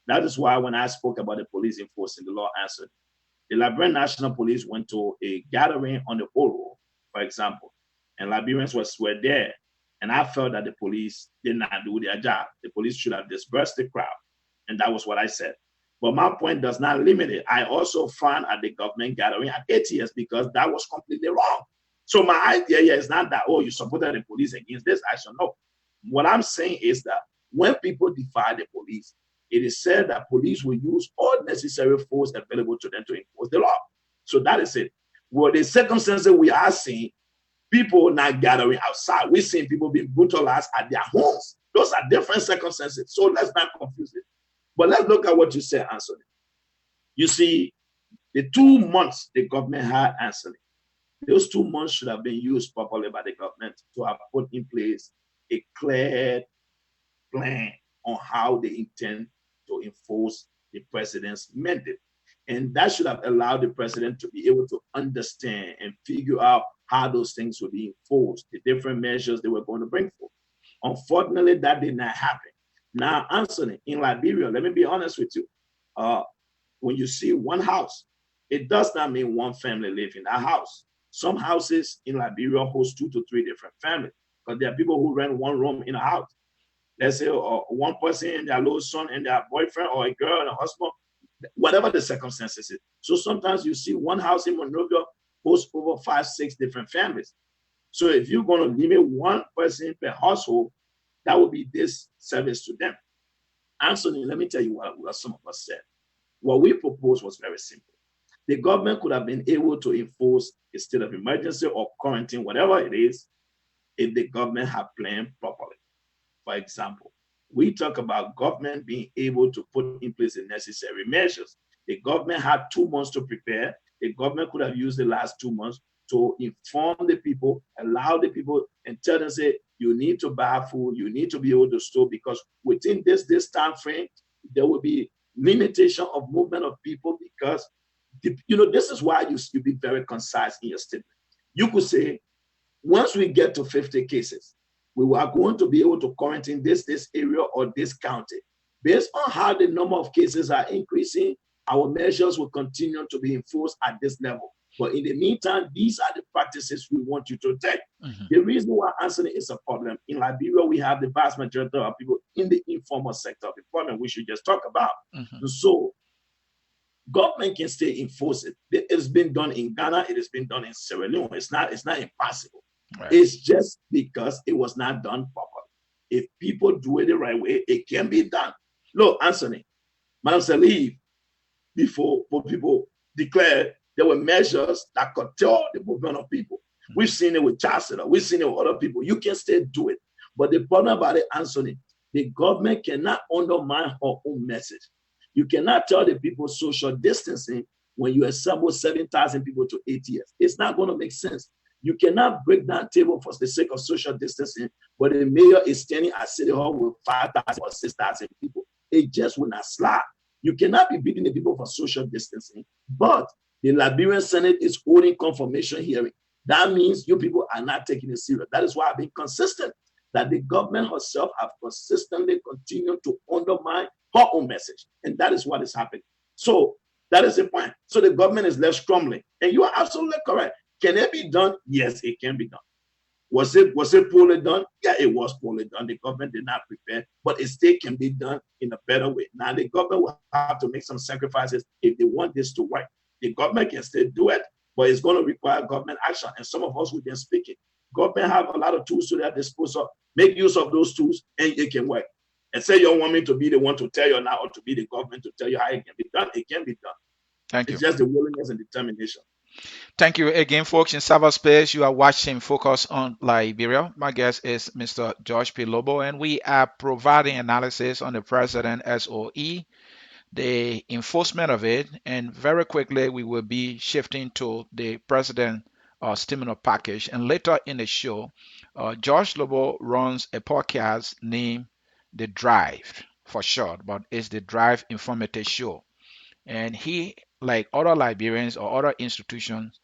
That is why when I spoke about the police enforcing the law, answered, the Liberian National Police went to a gathering on the Oro, for example, and Liberians were there. And I felt that the police did not do their job. The police should have dispersed the crowd. And that was what I said. But my point does not limit it. I also found at the government gathering at ATS because that was completely wrong. So my idea here is not that, oh, you supported the police against this action. No. What I'm saying is that when people defy the police, it is said that police will use all necessary force available to them to enforce the law. So that is it. Well, the circumstances we are seeing, people not gathering outside. We're seeing people being brutalized at their homes. Those are different circumstances. So let's not confuse it. But let's look at what you said, Anthony. You see, the 2 months the government had, Anthony, those 2 months should have been used properly by the government to have put in place a clear plan on how they intend to enforce the president's mandate. And that should have allowed the president to be able to understand and figure out how those things would be enforced, the different measures they were going to bring forth. Unfortunately, that did not happen. Now, Anthony, in Liberia, let me be honest with you. When you see one house, it does not mean one family live in that house. Some houses in Liberia host 2 to 3 different families because there are people who rent one room in a house. Let's say one person and their little son and their boyfriend or a girl and a husband, whatever the circumstances is. So sometimes you see one house in Monrovia host over 5, 6 different families. So if you're going to limit one person per household, that would be this service to them. Anthony, let me tell you what some of us said. What we proposed was very simple. The government could have been able to enforce a state of emergency or quarantine, whatever it is, if the government had planned properly. For example, we talk about government being able to put in place the necessary measures. The government had 2 months to prepare. The government could have used the last 2 months to inform the people, allow the people, and tell them, say, you need to buy food, you need to be able to store, because within this time frame, there will be limitation of movement of people because, this is why you be very concise in your statement. You could say, once we get to 50 cases, we are going to be able to quarantine this area or this county. Based on how the number of cases are increasing, our measures will continue to be enforced at this level. But in the meantime, these are the practices we want you to take. The reason why Anthony is a problem, in Liberia, we have the vast majority of people in the informal sector of employment, we should just talk about. So government can still enforce it. It has been done in Ghana, it has been done in Sierra Leone. It's not impossible. Right. It's just because it was not done properly. If people do it the right way, it can be done. Look, Anthony, Madam Salih, before people declared there were measures that curtail the movement of people. We've seen it with Chancellor, we've seen it with other people. You can still do it. But the problem about it, Anthony, the government cannot undermine her own message. You cannot tell the people social distancing when you assemble 7,000 people to ATS. It's not going to make sense. You cannot break down table for the sake of social distancing, but the mayor is standing at City Hall with 5,000 or 6,000 people. It just will not slide. You cannot be beating the people for social distancing, but the Liberian Senate is holding confirmation hearing. That means you people are not taking it serious. That is why I've been consistent that the government herself have consistently continued to undermine her own message. And that is what is happening. So that is the point. So the government is left scrambling. And you are absolutely correct. Can it be done? Yes, it can be done. Was it poorly done? Yeah, it was poorly done. The government did not prepare, but it still can be done in a better way. Now, the government will have to make some sacrifices if they want this to work. The government can still do it, but it's going to require government action. And some of us who've been speaking, government have a lot of tools to their disposal. Make use of those tools, and it can work. And say you don't want me to be the one to tell you now, or to be the government to tell you how it can be done. It can be done. Thank you. It's just the willingness and determination. Thank you again, folks in cyberspace. You are watching Focus on Liberia. My guest is Mr. George P. Lobo, and we are providing analysis on the President SOE, the enforcement of it, and very quickly we will be shifting to the President stimulus package. And later in the show, George Lobo runs a podcast named The Drive for short, but it's the Drive Informative Show. And he, like other Liberians or other institutions,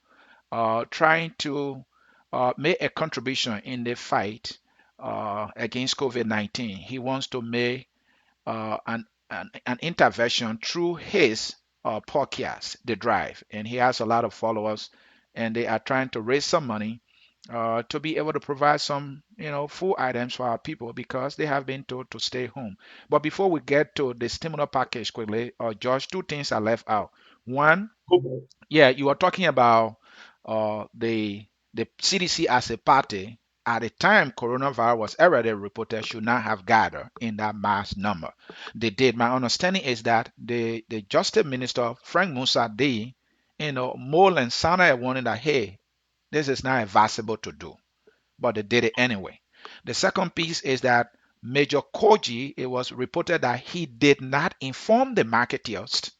trying to make a contribution in the fight against COVID-19. He wants to make an intervention through his podcast, The Drive, and he has a lot of followers, and they are trying to raise some money to be able to provide some, food items for our people because they have been told to stay home. But before we get to the stimulus package quickly, George, two things are left out. One, Okay. yeah, you are talking about the CDC as a party at the time coronavirus was already reported should not have gathered in that mass number. They did. My understanding is that the Justice Minister Frank Musa D, more than sounded a warning that hey, this is not advisable to do, but they did it anyway. The second piece is that Major Koji, it was reported that he did not inform the marketeers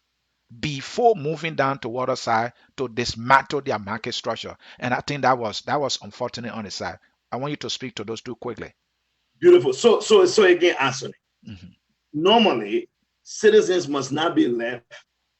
before moving down to water side to dismantle their market structure. And I think that was unfortunate on the side. I want you to speak to those two quickly. Beautiful. So again, Anthony, Mhm, normally citizens must not be left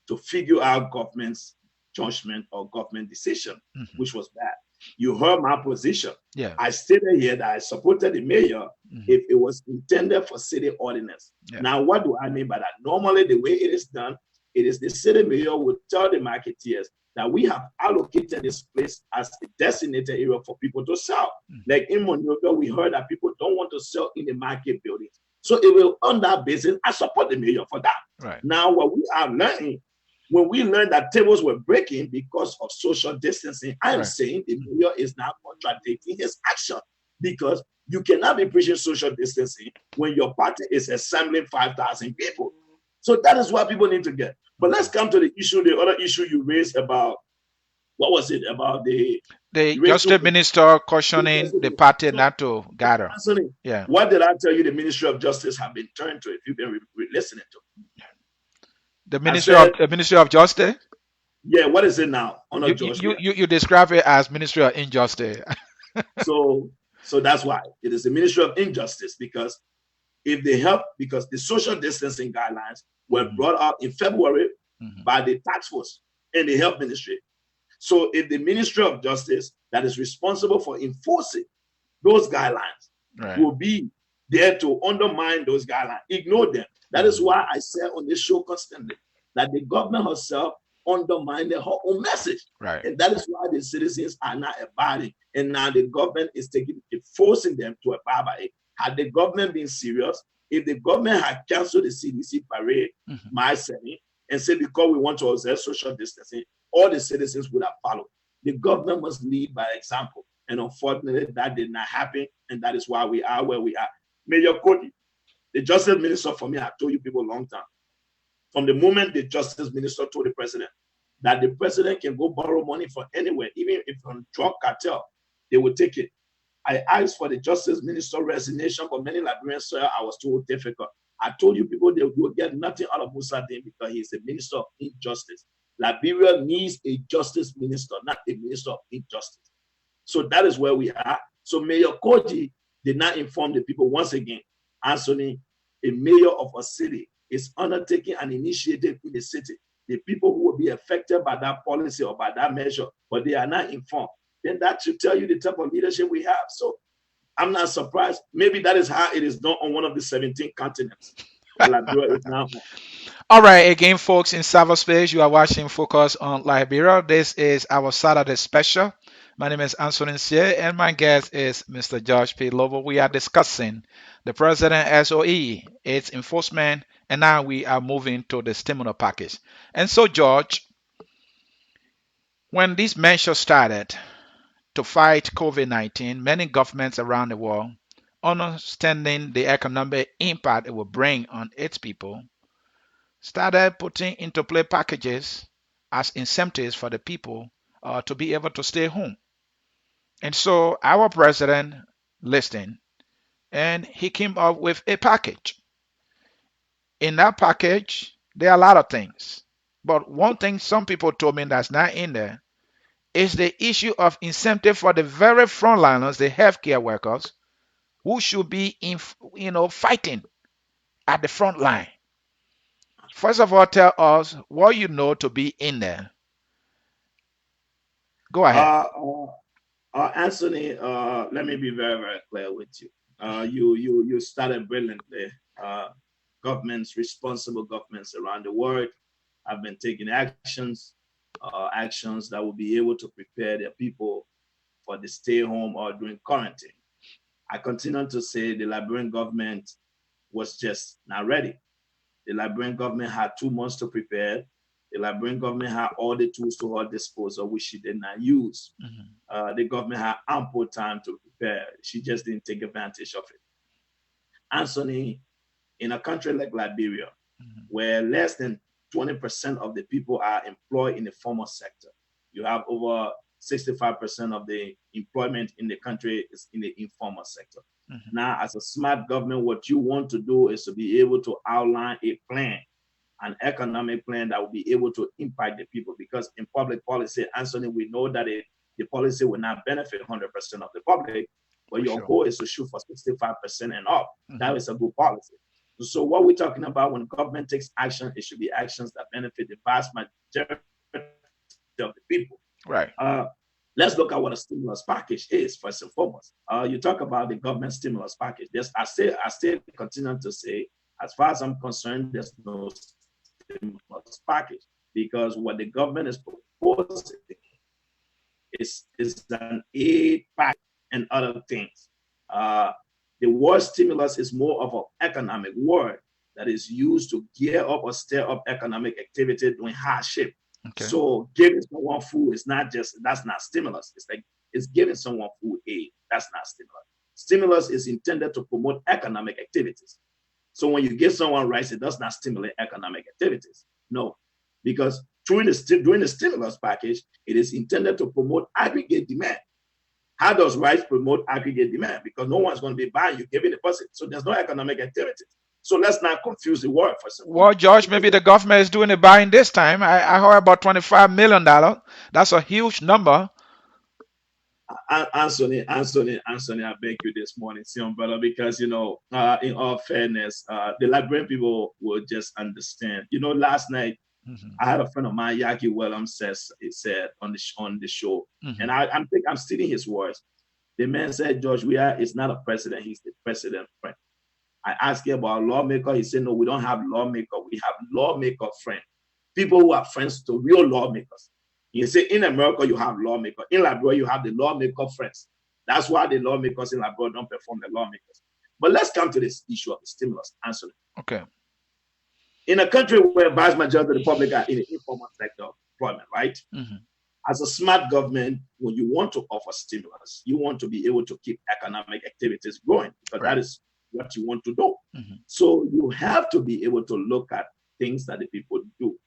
to figure out government's judgment or government decision, mhm. which was bad. You heard my position. Yeah. I stated here that I supported the mayor Mhm, if it was intended for city ordinance. yeah. Now, what do I mean by that? Normally, the way it is done, it is the city mayor would tell the marketeers that we have allocated this place as a designated area for people to sell. Mhm, Like in Monrovia, we heard that people don't want to sell in the market buildings. So it will, on that basis, I support the mayor for that. right. Now, what we are learning, when we learned that tables were breaking because of social distancing, I am Right. saying the Mhm, mayor is now contradicting his action because you cannot be preaching social distancing when your party is assembling 5,000 people. So that is what people need to get. But let's mhm. come to the issue, the other issue you raised about what was it about the The you raised two justice points. minister cautioning the party So, not to gather. Anthony, Yeah. what did I tell you the Ministry of Justice have been turned to if you've been listening to? The I ministry of said, the ministry of justice. yeah, what is it now? Honor You you George, you yeah. you you describe it as ministry of injustice. So so that's why it is the Ministry of Injustice because if they help, because the social distancing guidelines were Mhm, brought out in February mhm, by the task force and the health ministry. So if the Ministry of Justice that is responsible for enforcing those guidelines right. will be there to undermine those guidelines, ignore them. That is Mhm, why I say on this show constantly that the government herself undermined her own message. right. And that is why the citizens are not abiding. And now the government is taking it, forcing them to abide by it. Had the government been serious, if the government had canceled the CDC parade, Mhm, my saying, and said because we want to observe social distancing, all the citizens would have followed. The government must lead by example. And unfortunately, that did not happen. And that is why we are where we are. Mayor Cody, the justice minister for me, I told you people a long time. From the moment the justice minister told the president that the president can go borrow money from anywhere, even if from drug cartel, they will take it. I asked for the justice minister resignation, but many Liberians said I was too difficult. I told you people they will get nothing out of Musa Din because he's a minister of injustice. Liberia needs a justice minister, not a minister of injustice. So that is where we are. So Mayor Koji did not inform the people once again. Anthony, a mayor of a city, is undertaking an initiative in the city. The people who will be affected by that policy or by that measure, but they are not informed. Then that should tell you the type of leadership we have. So I'm not surprised. Maybe that is how it is done on one of the 17 continents that Liberia is now on. All right, again, folks in cyberspace, you are watching Focus on Liberia. This is our Saturday special. My name is Anthony Sie, and my guest is Mr. George P. Lobo. We are discussing the President SOE, its enforcement, and now we are moving to the stimulus package. And so, George, when this measure started to fight COVID-19, many governments around the world, understanding the economic impact it will bring on its people, started putting into play packages as incentives for the people to be able to stay home. And so our president listened, and he came up with a package. In that package, there are a lot of things. But one thing some people told me that's not in there is the issue of incentive for the very frontliners, the healthcare workers, who should be in, fighting at the front line. First of all, tell us what you know to be in there. Go ahead. Uh, uh, Anthony, let me be very, very clear with you. You started brilliantly. Uh, Governments, responsible governments around the world, have been taking actions that will be able to prepare their people for the stay home or during quarantine. I continue to say the Liberian government was just not ready. The Liberian government had 2 months to prepare. The Liberian government had all the tools to her disposal, which she did not use. The government had ample time to prepare. She just didn't take advantage of it. Anthony, in a country like Liberia, where less than 20% of the people are employed in the formal sector, you have over 65% of the employment in the country is in the informal sector. Now, as a smart government, what you want to do is to be able to outline a plan, an economic plan that will be able to impact the people. Because in public policy, Anthony, we know that the policy will not benefit 100% of the public, but For your sure. goal is to shoot for 65% and up. That is a good policy. So what we're talking about when government takes action, it should be actions that benefit the vast majority of the people. Right. Let's look at what a stimulus package is first and foremost. You talk about the government stimulus package. I still continue to say, as far as I'm concerned, there's no stimulus package because what the government is proposing is an aid package and other things. The word stimulus is more of an economic word that is used to gear up or stir up economic activity during hardship. Okay. So giving someone food is that's not stimulus. It's giving someone food aid. That's not stimulus. Stimulus is intended to promote economic activities. So when you give someone rice, it does not stimulate economic activities. No, because during the stimulus package, it is intended to promote aggregate demand. How does rice promote aggregate demand? Because no one's going to be buying, you giving the person. So there's no economic activity. So let's not confuse the word for some. Well, George, maybe the government is doing the buying this time. I heard about $25 million. That's a huge number. Anthony, I beg you this morning, see umbrella, because in all fairness, the Liberian people will just understand. Last night I had a friend of mine, Yaki Wellum, said on the show, and I'm stealing his words. The man said, George, it's not a president, he's the president friend. I asked him about lawmaker. He said, no, we don't have lawmaker. We have lawmaker friend. People who are friends to real lawmakers. He said, in America, you have lawmaker. In Liberia, you have the lawmaker friends. That's why the lawmakers in Liberia don't perform the lawmakers. But let's come to this issue of the stimulus, Anthony. Okay. In a country where vast majority of the public are in the informal sector of employment, right? As a smart government, when you want to offer stimulus, you want to be able to keep economic activities going, because that is what you want to do. So you have to be able to look at things that the people do.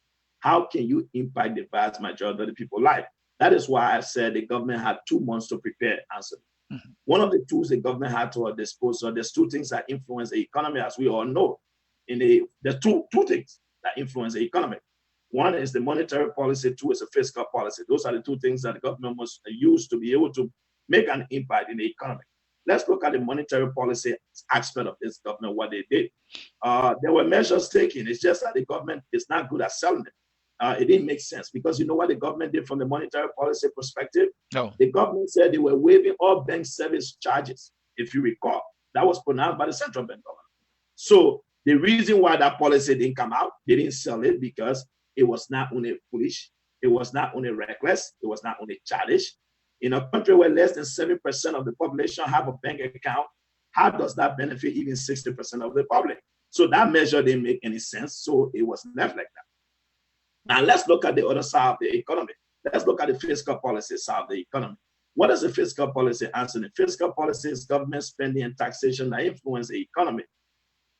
How can you impact the vast majority of the people's life? That is why I said the government had 2 months to prepare, Anthony. One of the tools the government had to her disposal, there's 2 things that influence the economy, as we all know. There's two things that influence the economy. One is the monetary policy, 2 is the fiscal policy. Those are the 2 things that the government must use to be able to make an impact in the economy. Let's look at the monetary policy aspect of this government, what they did. There were measures taken. It's just that the government is not good at selling it. It didn't make sense because you know what the government did from the monetary policy perspective? No. The government said they were waiving all bank service charges, if you recall. That was pronounced by the central bank governor. So the reason why that policy didn't come out, they didn't sell it because it was not only foolish, it was not only reckless, it was not only childish. In a country where less than 7% of the population have a bank account, how does that benefit even 60% of the public? So that measure didn't make any sense. So it was left like that. Now let's look at the other side of the economy. Let's look at the fiscal policy side of the economy. What is the fiscal policy, Anthony? Fiscal policy is government spending and taxation that influence the economy,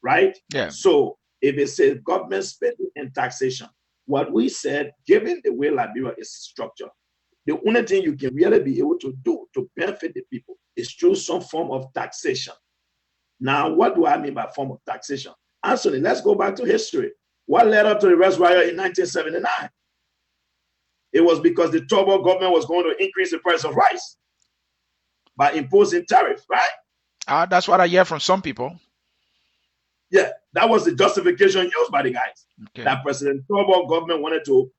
right? Yeah. So if it says government spending and taxation, what we said, given the way Liberia is structured, The only thing you can really be able to do to benefit the people is through some form of taxation. Now, what do I mean by form of taxation? Anthony, let's go back to history. What led up to the Rest Riot in 1979? It was because the Turbo government was going to increase the price of rice by imposing tariffs, right? That's what I hear from some people. Yeah, that was the justification used by the guys. Okay. That President Turbo government wanted to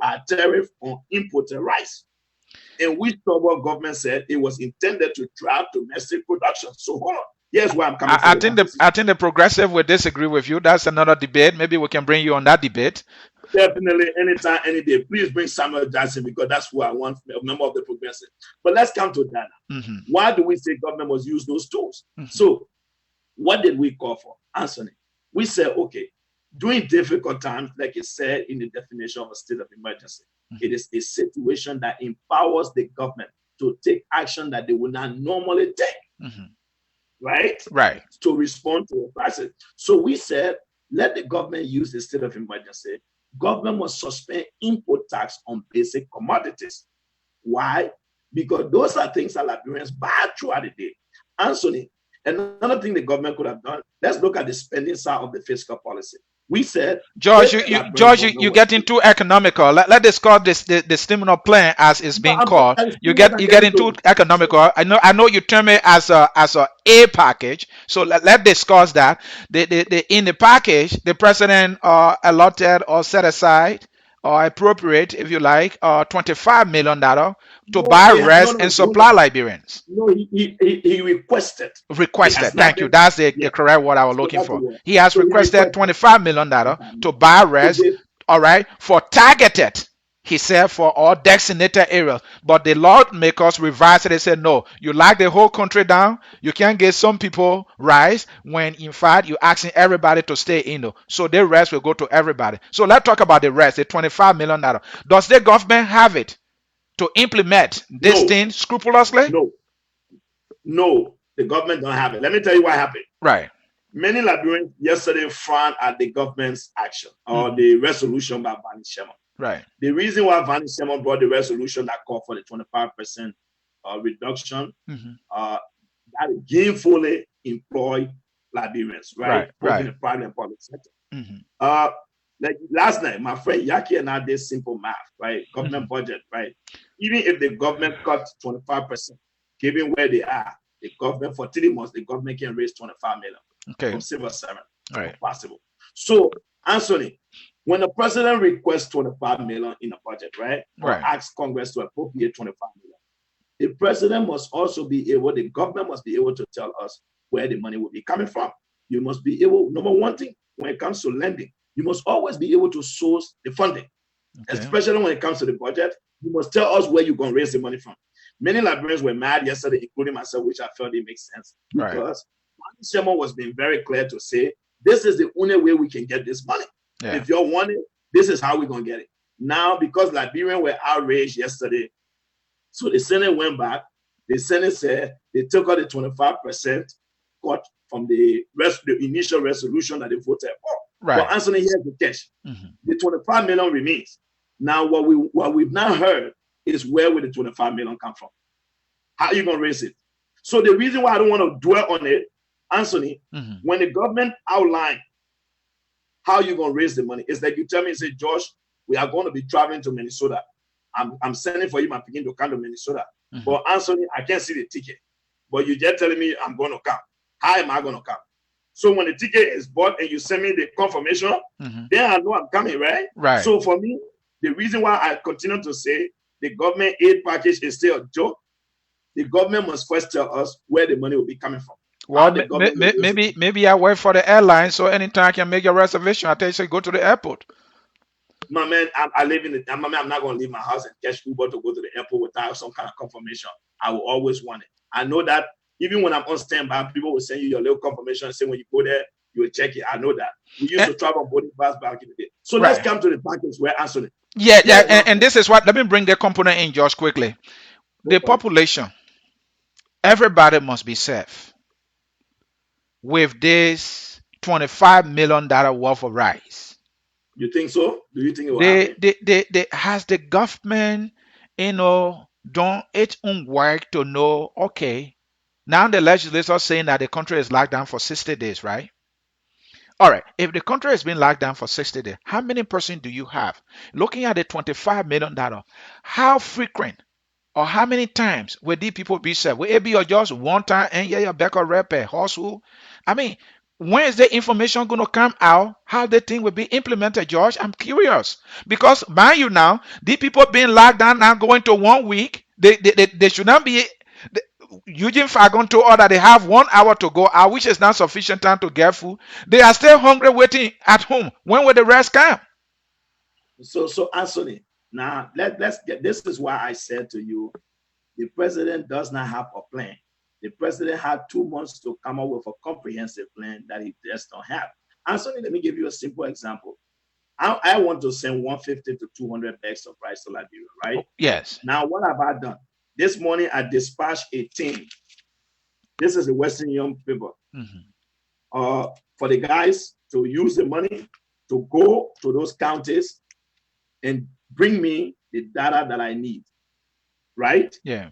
add tariff on imported rice, in which Turbo government said it was intended to drive domestic production. So hold on. Here's where I'm coming from. I think the progressive will disagree with you. That's another debate. Maybe we can bring you on that debate. Definitely, anytime, any day. Please bring Samuel Jackson, because that's who I want, a member of the progressive. But let's come to that now. Mm-hmm. Why do we say government must use those tools? Mm-hmm. So what did we call for? Anthony, we said, okay, during difficult times, like it said in the definition of a state of emergency, it is a situation that empowers the government to take action that they would not normally take. Right? To respond to a crisis. So we said, let the government use the state of emergency. Government must suspend import tax on basic commodities. Why? Because those are things that Liberians buy throughout the day. Anthony, another thing the government could have done, let's look at the spending side of the fiscal policy. We said, George, you getting too economical. Let's discuss the stimulus plan as it's being called. You getting too economical. I know you term it as a package. So let's discuss that. In the package, the president allotted or set aside or appropriate, if you like, $25 million to buy rest and supply Liberians. No, he requested. Thank you. That's the correct word I was looking for. He has requested $25 million to buy rest, all right, for targeted, he said, for all designated areas. But the lawmakers revised it. They said, no, you lock the whole country down. You can't get some people rice when, in fact, you're asking everybody to stay in. So the rest will go to everybody. So let's talk about the rest, the $25 million. Does the government have it to implement this thing scrupulously? No, the government don't have it. Let me tell you what happened. Right. Many Liberians yesterday frowned at the government's action or the resolution by Vani Sherman. Right. The reason why Vani Sherman brought the resolution that called for the 25% reduction, that gainfully employ Liberians, right? Both in the private and public sector. Like last night, my friend Yaki and I did simple math, right? Government budget, right? Even if the government cut 25%, given where they are, the government for 3 months, the government can raise 25 million from civil servant. Right. Possible. So, Anthony, when the president requests 25 million in a budget, right? Or asks Congress to appropriate 25 million, the president must also be able, the government must be able to tell us where the money will be coming from. You must be able, number one thing, when it comes to lending, you must always be able to source the funding. Especially when it comes to the budget, you must tell us where you're going to raise the money from. Many Liberians were mad yesterday, including myself, which I felt it makes sense. Because Sherman was being very clear to say, this is the only way we can get this money. If you want it, this is how we're going to get it. Now, because Liberians were outraged yesterday, so the Senate went back. The Senate said they took out the 25% cut from the initial resolution that they voted for. But Anthony, here's the catch. The 25 million remains. Now, what we've not heard is where will the 25 million come from? How are you going to raise it? So the reason why I don't want to dwell on it, Anthony, when the government outlined how you're going to raise the money, it's like you tell me, say, Josh, we are going to be traveling to Minnesota. I'm sending for you, my picking to come to Minnesota. But Anthony, I can't see the ticket. But you're just telling me I'm going to come. How am I going to come? So when the ticket is bought and you send me the confirmation, then I know I'm coming, right? So for me, the reason why I continue to say the government aid package is still a joke, the government must first tell us where the money will be coming from. Well, maybe I work for the airline, so anytime I can make a reservation, I tell you, say, go to the airport. My man, I live in the. My man, I'm not going to leave my house and catch Uber to go to the airport without some kind of confirmation. I will always want it. I know that even when I'm on standby, people will send you your little confirmation and say when you go there, you will check it. I know that. We used to travel on boarding pass back in the day. So let's come to the package where Anthony. And this is what, let me bring the component in just quickly. The population, everybody must be safe with this $25 million worth of rice. You think so? Do you think it will happen? Has the government done its own work to know, okay, now the legislature saying that the country is locked down for 60 days, right? All right, if the country has been locked down for 60 days, how many percent do you have? Looking at the $25 million, how frequent or how many times will these people be served? Will it be just one time and yeah, back or rep a household? I mean, when is the information going to come out? How the thing will be implemented, George? I'm curious because mind you now, these people being locked down now going to 1 week. They should not be. Eugene Fagon told us that they have 1 hour to go out, which is not sufficient time to get food. They are still hungry waiting at home. When will the rest come? So Anthony, now let's get, this is why I said to you, the president does not have a plan. The president had 2 months to come up with a comprehensive plan that he just don't have. Anthony, let me give you a simple example. I want to send 150 to 200 bags of rice to Liberia, right? Yes. Now, what have I done? This morning, I dispatched a team. This is the Western Young people. For the guys to use the money to go to those counties and bring me the data that I need, right? Yeah.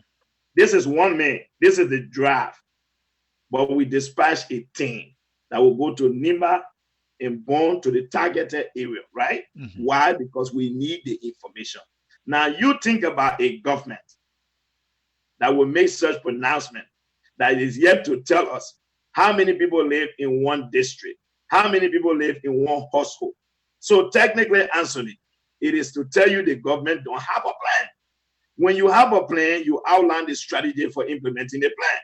This is one man. This is the draft. But we dispatch a team that will go to Nima and Bond to the targeted area, right? Why? Because we need the information. Now, you think about a government that will make such pronouncement that is yet to tell us how many people live in one district, how many people live in one household. So technically, Anthony, it is to tell you the government don't have a plan. When you have a plan, you outline the strategy for implementing the plan.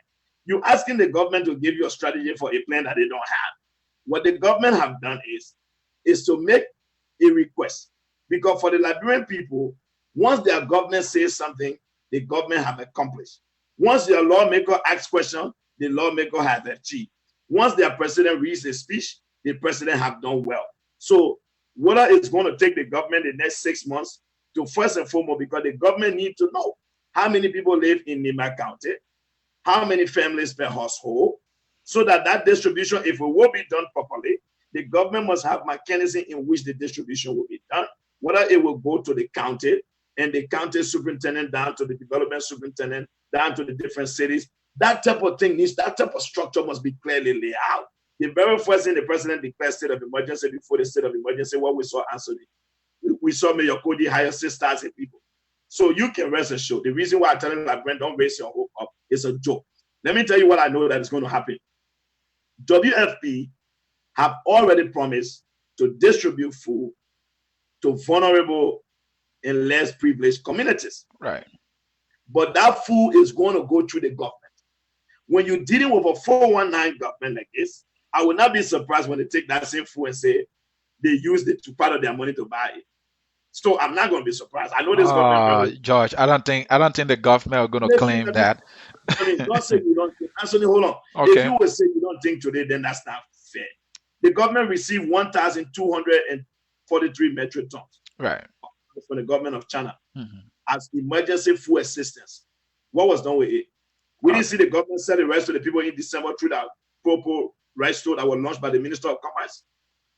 You're asking the government to give you a strategy for a plan that they don't have. What the government have done is to make a request. Because for the Liberian people, once their government says something, the government have accomplished. Once their lawmaker asks questions, the lawmaker has achieved. Once their president reads a speech, the president have done well. So whether it's going to take the government the next 6 months to first and foremost, because the government need to know how many people live in Nima County, how many families per household, so that that distribution, if it will be done properly, the government must have mechanism in which the distribution will be done, whether it will go to the county and the county superintendent down to the development superintendent, down to the different cities. That type of thing needs, that type of structure must be clearly laid out. The very first thing the president declared state of emergency, before the state of emergency, what we saw, Anthony, we saw Mayor Cody hire 6,000 people. So you can rest assured. The reason why I'm telling you, like, Brent, don't raise your hope up, it's a joke. Let me tell you what I know that is going to happen. WFP have already promised to distribute food to vulnerable and less privileged communities. Right. But that food is going to go through the government. When you're dealing with a 419 government like this, I will not be surprised when they take that same food and say they use it to part of their money to buy it. So I'm not going to be surprised. I know this government. George, I don't think the government are going to claim that. I mean, don't say you don't think. Anthony, hold on. Okay. If you will say you don't think today, then that's not fair. The government received 1,243 metric tons. Right. From the government of China as emergency food assistance. What was done with it? We didn't see the government sell the rice to the people in December through that Propo rice store that was launched by the Minister of Commerce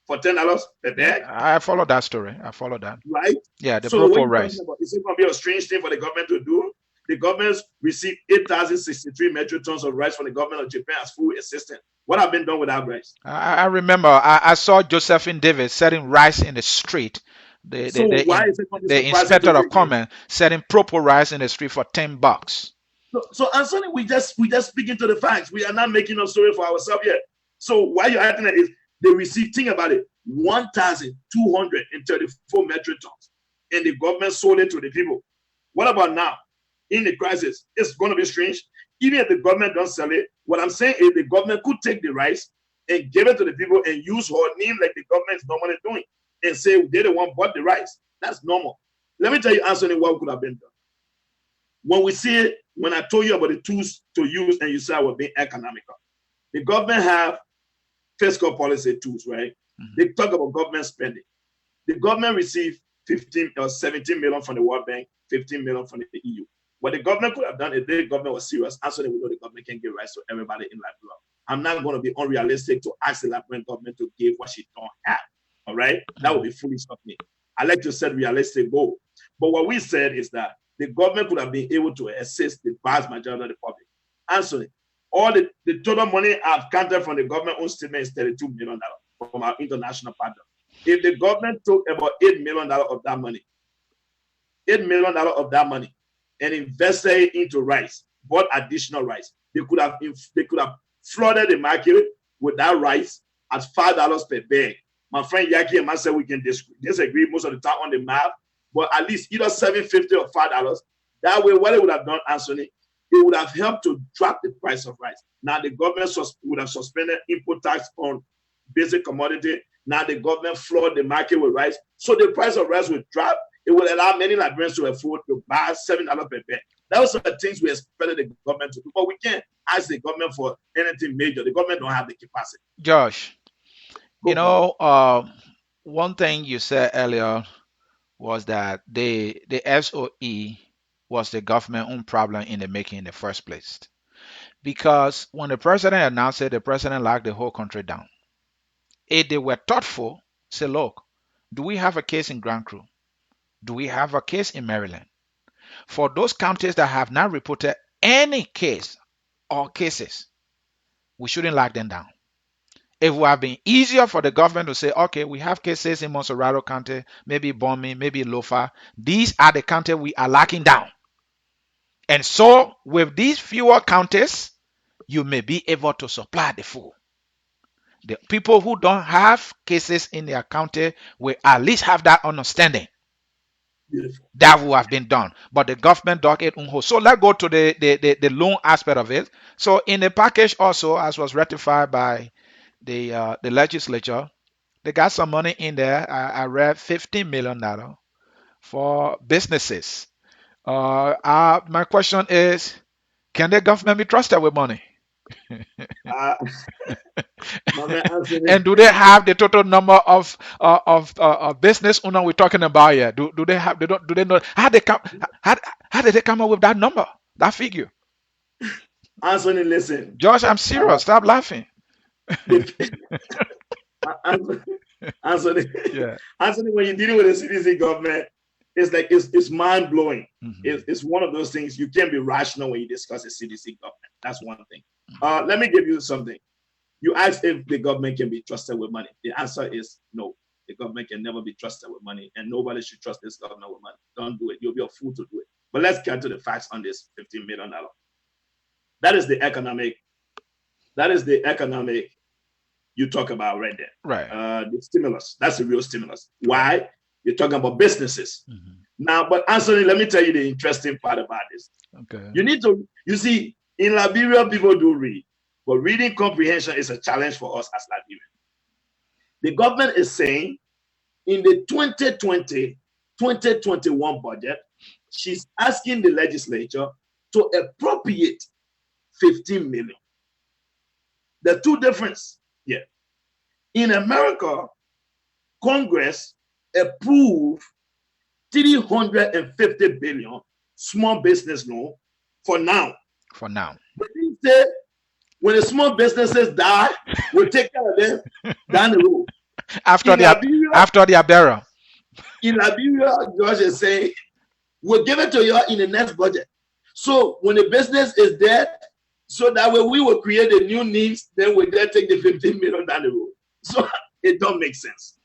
for $10 per bag. I follow that story. I follow that. Right? Yeah, the so Propo rice. Is it going to be a strange thing for the government to do? The government received 8,063 metric tons of rice from the government of Japan as food assistance. What have been done with that rice? I remember I saw Josephine Davis selling rice in the street. The inspector of commerce selling Propo rice in the street for $10. So Anthony, we just speaking to the facts. We are not making a story for ourselves yet. So why you're acting that is they received, think about it, 1,234 metric tons, and the government sold it to the people. What about now? In the crisis, it's going to be strange. Even if the government don't sell it, what I'm saying is the government could take the rice and give it to the people and use her name like the government is normally doing and say they're the one bought the rice. That's normal. Let me tell you, Anthony, what could have been done. When we see it, when I told you about the tools to use and you said I was being economical, the government have fiscal policy tools, right? They talk about government spending. The government received 15 or 17 million from the World Bank, 15 million from the EU. What the government could have done if the government was serious, Anthony, we know the government can give rights to everybody in Liberia. I'm not going to be unrealistic to ask the Liberian government to give what she don't have. All right? That would be foolish of me. I like to set realistic goal. But what we said is that the government could have been able to assist the vast majority of the public. Anthony, all the total money I've counted from the government owned statement is $32 million from our international partner. If the government took about $8 million of that money, $8 million of that money, and invested it into rice, bought additional rice, they could have flooded the market with that rice at $5 per bag. My friend Yaki and myself, we can disagree most of the time on the math, but at least either $7.50 or $5. That way, what it would have done, Anthony, it would have helped to drop the price of rice. Now the government would have suspended import tax on basic commodity. Now the government flooded the market with rice. So the price of rice would drop. It would allow many Liberians to afford to buy $7 per bag. That was the things we expected the government to do. But we can't ask the government for anything major. The government don't have the capacity. Josh, one thing you said earlier was that the SoE was the government own problem in the making in the first place. Because when the president announced it, the president locked the whole country down. If they were thoughtful, say, look, do we have a case in Grand Cru? Do we have a case in Maryland? For those counties that have not reported any case or cases, we shouldn't lock them down. It would have been easier for the government to say, okay, we have cases in Monserrado County, maybe Bomi, maybe Lofa. These are the counties we are locking down. And so with these fewer counties, you may be able to supply the food. The people who don't have cases in their county will at least have that understanding. Beautiful. That would have been done. But the government dug it unhole. So let's go to the loan aspect of it. So in the package also, as was ratified by the legislature, they got some money in there. I read $15 million for businesses. My question is, can the government be trusted with money? And do they have the total number of business owner we're talking about here? Do they have? Do they know how they come? How did they come up with that number, that figure? Anthony, listen. Josh, I'm serious. Stop laughing. Anthony, Yeah. Anthony, when you're dealing with a CDC government, it's like it's mind blowing. Mm-hmm. It's one of those things you can't be rational when you discuss a CDC government. That's one thing. Let me give you something. You asked if the government can be trusted with money. The answer is no. The government can never be trusted with money, and nobody should trust this government with money. Don't do it. You'll be a fool to do it. But let's get to the facts on this $15 million. That is the economic. That is the economic you talk about right there. Right. The stimulus. That's the real stimulus. Why? You're talking about businesses. Mm-hmm. Now, but Anthony, let me tell you the interesting part about this. Okay. You see, in Liberia, people do read, but reading comprehension is a challenge for us as Liberians. The government is saying in the 2020-2021 budget, she's asking the legislature to appropriate 15 million. The two difference here. In America, Congress approved 350 billion small business loan for now. For now. But they say when the small businesses die, we'll take care of them down the road. After their burial. In Liberia, George is saying, we'll give it to you in the next budget. So when the business is dead, so that way we will create the new needs, then we then take the 15 million down the road. So it don't make sense.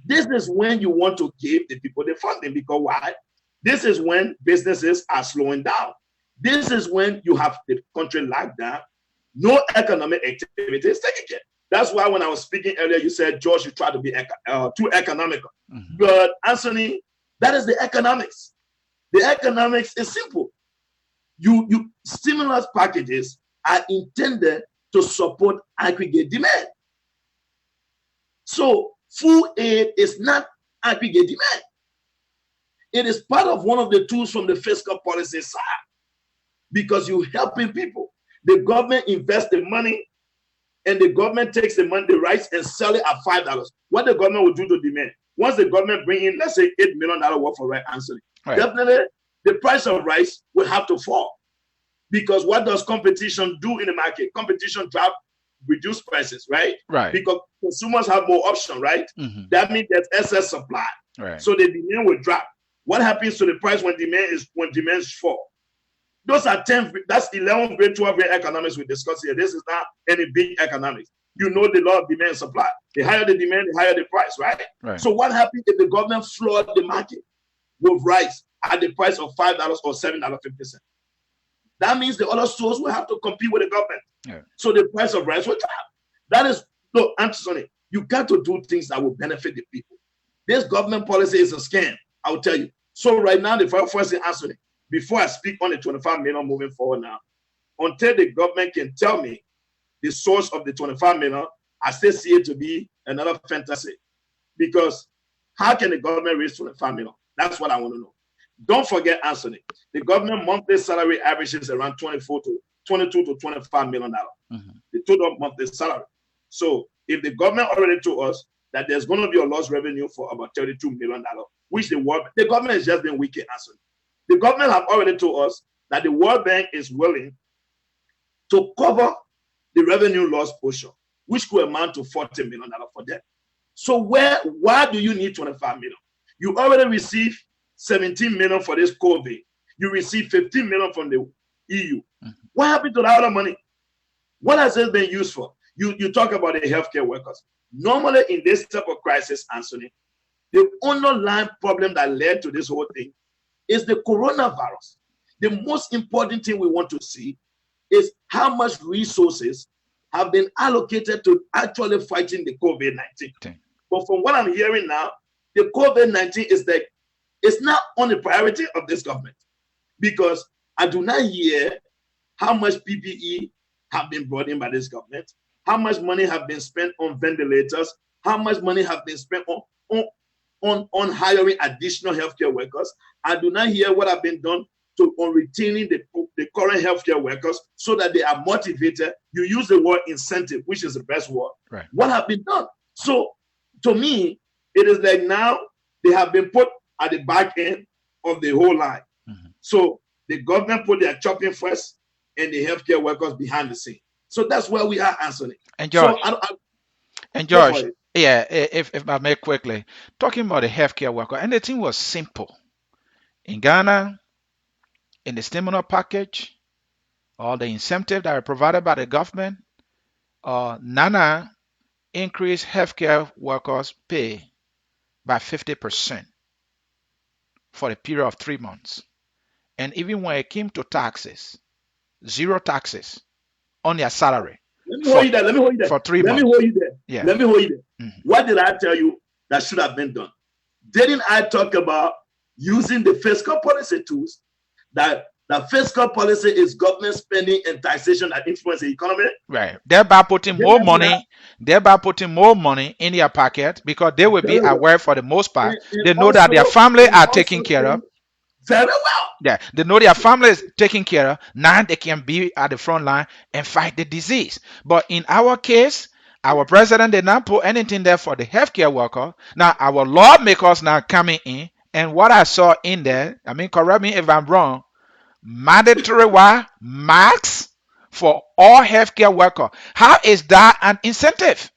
This is when you want to give the people the funding, because why? This is when businesses are slowing down. This is when you have the country locked down, no economic activity is taking care. That's why when I was speaking earlier, you said, George, you try to be too economical. Mm-hmm. But Anthony, that is the economics. The economics is simple. You stimulus packages are intended to support aggregate demand. So food aid is not aggregate demand. It is part of one of the tools from the fiscal policy side, because you're helping people. The government invests the money, and the government takes the money, the rights, and sell it at $5. What the government will do to demand? Once the government bring in, let's say, $8 million worth of rice, Anthony, right, definitely the price of rice will have to fall. Because what does competition do in the market? Competition reduce prices, right? Right. Because consumers have more option, right? Mm-hmm. That means there's excess supply. Right. So the demand will drop. What happens to the price when demands fall? Those are 10, that's 11th grade, 12th grade economics we discuss here. This is not any big economics. You know the law of demand and supply. The higher the demand, the higher the price, right? Right. So what happens if the government flood the market with rice at the price of $5 or $7.50? That means the other stores will have to compete with the government. Yeah. So the price of rice will drop. That is, look, Anthony, you got to do things that will benefit the people. This government policy is a scam, I'll tell you. So right now, the first thing, Anthony, before I speak on the 25 million moving forward now, until the government can tell me the source of the 25 million, I still see it to be another fantasy. Because how can the government raise 25 million? That's what I want to know. Don't forget, Anthony, the government monthly salary averages around 22 to 25 million dollars. The total monthly salary. So if the government already told us that there's going to be a lost revenue for about $32 million, which the government has just been wicked, Anthony. The government have already told us that the World Bank is willing to cover the revenue loss portion, which could amount to $40 million for them. So why do you need 25 million? You already received 17 million for this COVID. You received 15 million from the EU. What happened to the other money? What has it been used for? You talk about the healthcare workers. Normally in this type of crisis, Anthony, the underlying problem that led to this whole thing is the coronavirus. The most important thing we want to see is how much resources have been allocated to actually fighting the COVID-19. Okay. But from what I'm hearing now, the COVID-19 it's not on the priority of this government, because I do not hear how much PPE have been brought in by this government, how much money have been spent on ventilators, how much money have been spent on hiring additional healthcare workers. I do not hear what have been done on retaining the current healthcare workers so that they are motivated. You use the word incentive, which is the best word. Right. What have been done? So to me, it is like now they have been put at the back end of the whole line. So the government put their chopping first and the healthcare workers behind the scene. So that's where we are, Anthony. And George, yeah, if I may quickly, talking about the healthcare worker, and the thing was simple. In Ghana, in the stimulus package, or the incentive that are provided by the government, Nana increased healthcare workers' pay by 50% for a period of 3 months. And even when it came to taxes, 0 taxes on their salary. Let me hold you there. For 3 months. Let me hold you there. Yeah. Let me hold you there. What did I tell you that should have been done? Didn't I talk about using the fiscal policy tools? That the fiscal policy is government spending and taxation that influence the economy. Right. Thereby putting more money in their pocket, because they will be aware for the most part. They know that their family are taken care of. Very well. Yeah, they know their family is taken care of. Now they can be at the front line and fight the disease. But in our case, our president did not put anything there for the healthcare worker. Now our lawmakers now coming in, and what I saw in there, I mean, correct me if I'm wrong, mandatory masks for all healthcare workers. How is that an incentive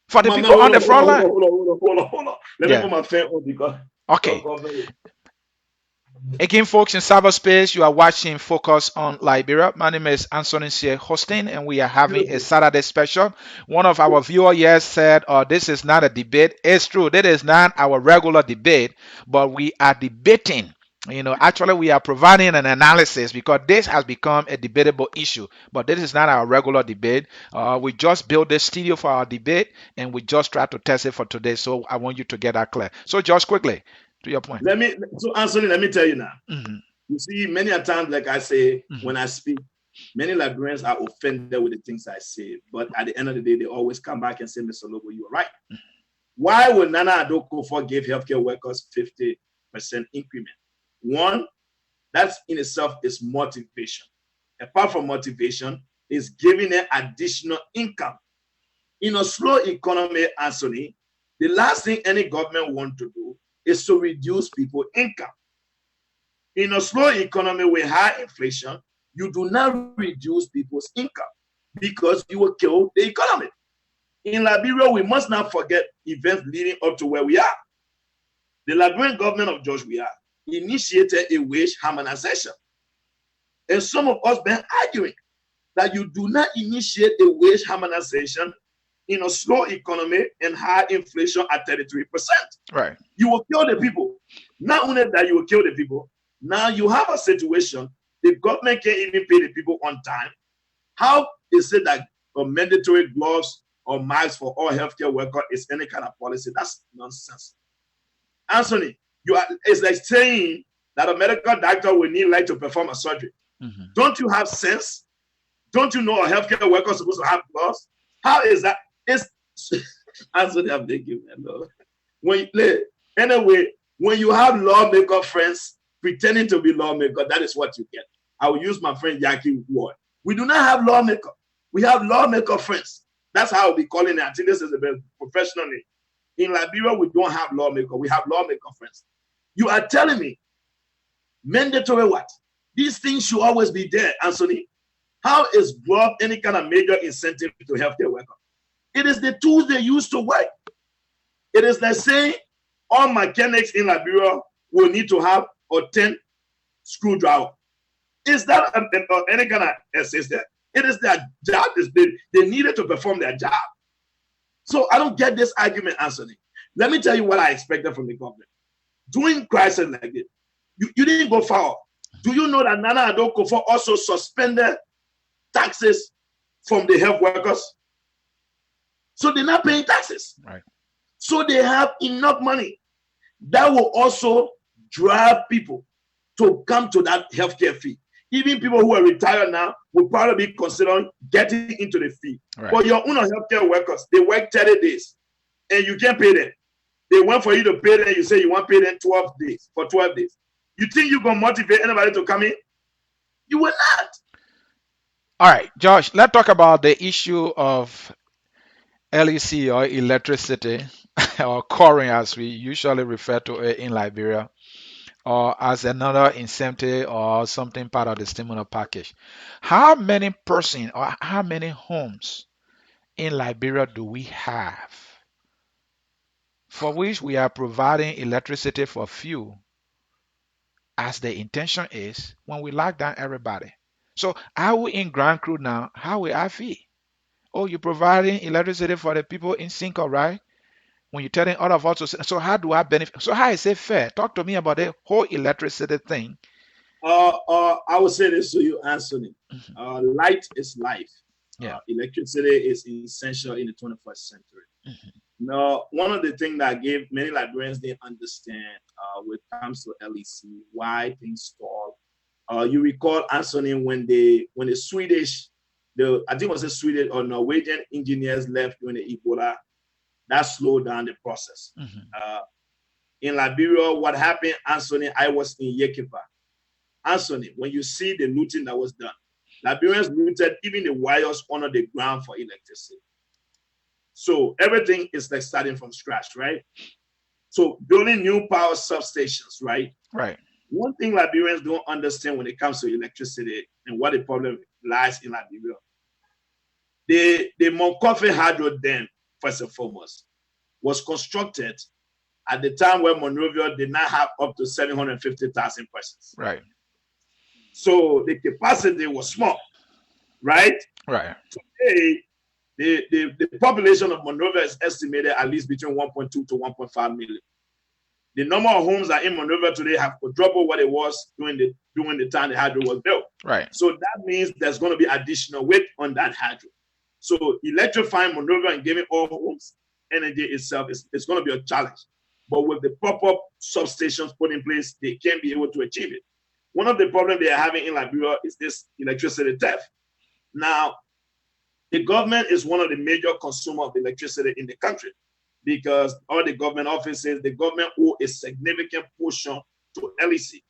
for the people on the front line? Hold on. Let me put my fan on because. Okay. Again, folks, in cyberspace, you are watching Focus on Liberia. My name is Anthony here hosting, and we are having a Saturday special. One of our viewers here said, this is not a debate. It's true. That is not our regular debate, but we are debating. Actually, we are providing an analysis because this has become a debatable issue, but this is not our regular debate. We just built this studio for our debate, and we just try to test it for today. So I want you to get that clear. So just quickly, to your point. So Anthony, let me tell you now. You see, many a times, like I say, when I speak, many Liberians are offended with the things I say, but at the end of the day, they always come back and say, Mr. Lobbo, you are right. Why would Nana Addo-Kufuor give healthcare workers 50% increment? One, that's in itself is motivation. Apart from motivation, is giving them additional income. In a slow economy, Anthony, the last thing any government wants to do is to reduce people's income. In a slow economy with high inflation, you do not reduce people's income because you will kill the economy. In Liberia, we must not forget events leading up to where we are. The Liberian government of George Weah initiated a wage harmonization. And some of us been arguing that you do not initiate a wage harmonization in a slow economy and high inflation at 33%. Right. You will kill the people. Not only that, you will kill the people. Now you have a situation, the government can't even pay the people on time. How is it that mandatory gloves or masks for all healthcare workers is any kind of policy? That's nonsense. Anthony, it's like saying that a medical doctor will need light to perform a surgery. Mm-hmm. Don't you have sense? Don't you know a healthcare worker is supposed to have gloves? How is that? It's Anthony, I'm thinking, anyway, when you have lawmaker friends pretending to be lawmaker, that is what you get. I will use my friend Yaki word. We do not have lawmaker. We have lawmaker friends. That's how I'll be calling it. I think this is a very professional name. In Liberia, we don't have lawmaker. We have lawmaker friends. You are telling me mandatory what? These things should always be there, Anthony. How is brought any kind of major incentive to healthcare workers? It is the tools they use to work. It is like saying all mechanics in Liberia will need to have a 10 screwdriver. Is that any kind of essence there? It is their job. They needed to perform their job. So I don't get this argument, Anthony. Let me tell you what I expected from the government. During crisis like this, you didn't go far. Do you know that Nana Addo-Kufuor also suspended taxes from the health workers? So they're not paying taxes. Right. So they have enough money that will also drive people to come to that healthcare fee. Even people who are retired now will probably be considering getting into the fee. Right. But your own healthcare workers, they work 30 days and you can't pay them. They want for you to pay them, you say you want to pay them 12 days for 12 days. You think you're going to motivate anybody to come in? You will not. All right, Josh, let's talk about the issue of LEC or electricity or coring as we usually refer to it in Liberia, or as another incentive or something part of the stimulus package. How many persons or how many homes in Liberia do we have for which we are providing electricity for few, as the intention is when we lock down everybody? So are we in Grand Crew now? How will I feel? Oh, you're providing electricity for the people in Cinco, right? When you're telling all of us to, so how do I benefit? So how is it fair? Talk to me about the whole electricity thing. I would say this to you, Anthony. Mm-hmm. Light is life. Yeah. Electricity is essential in the 21st century. Mm-hmm. Now, one of the things that gave many Liberians didn't understand when it comes to LEC, why things stall. You recall, Anthony, when the Swedish, I think it was the Swedish or Norwegian engineers left during the Ebola, that slowed down the process. Mm-hmm. In Liberia, what happened, Anthony, I was in Yekipa. Anthony, when you see the looting that was done, Liberians looted even the wires under the ground for electricity. So everything is like starting from scratch, right? So building new power substations, right? Right. One thing Liberians don't understand when it comes to electricity and what the problem lies in Liberia. The Monkofe Hydro Dam, first and foremost, was constructed at the time when Monrovia did not have up to 750,000 persons. Right. So the capacity was small, right? Right. Today, the population of Monrovia is estimated at least between 1.2 to 1.5 million. The number of homes that in Monrovia today have quadrupled what it was during the time the hydro was built. Right. So that means there's going to be additional weight on that hydro. So electrifying Monrovia and giving all homes energy itself is going to be a challenge. But with the proper substations put in place, they can be able to achieve it. One of the problems they are having in Liberia is this electricity theft. Now, the government is one of the major consumers of electricity in the country because all the government offices, the government owe a significant portion to LEC.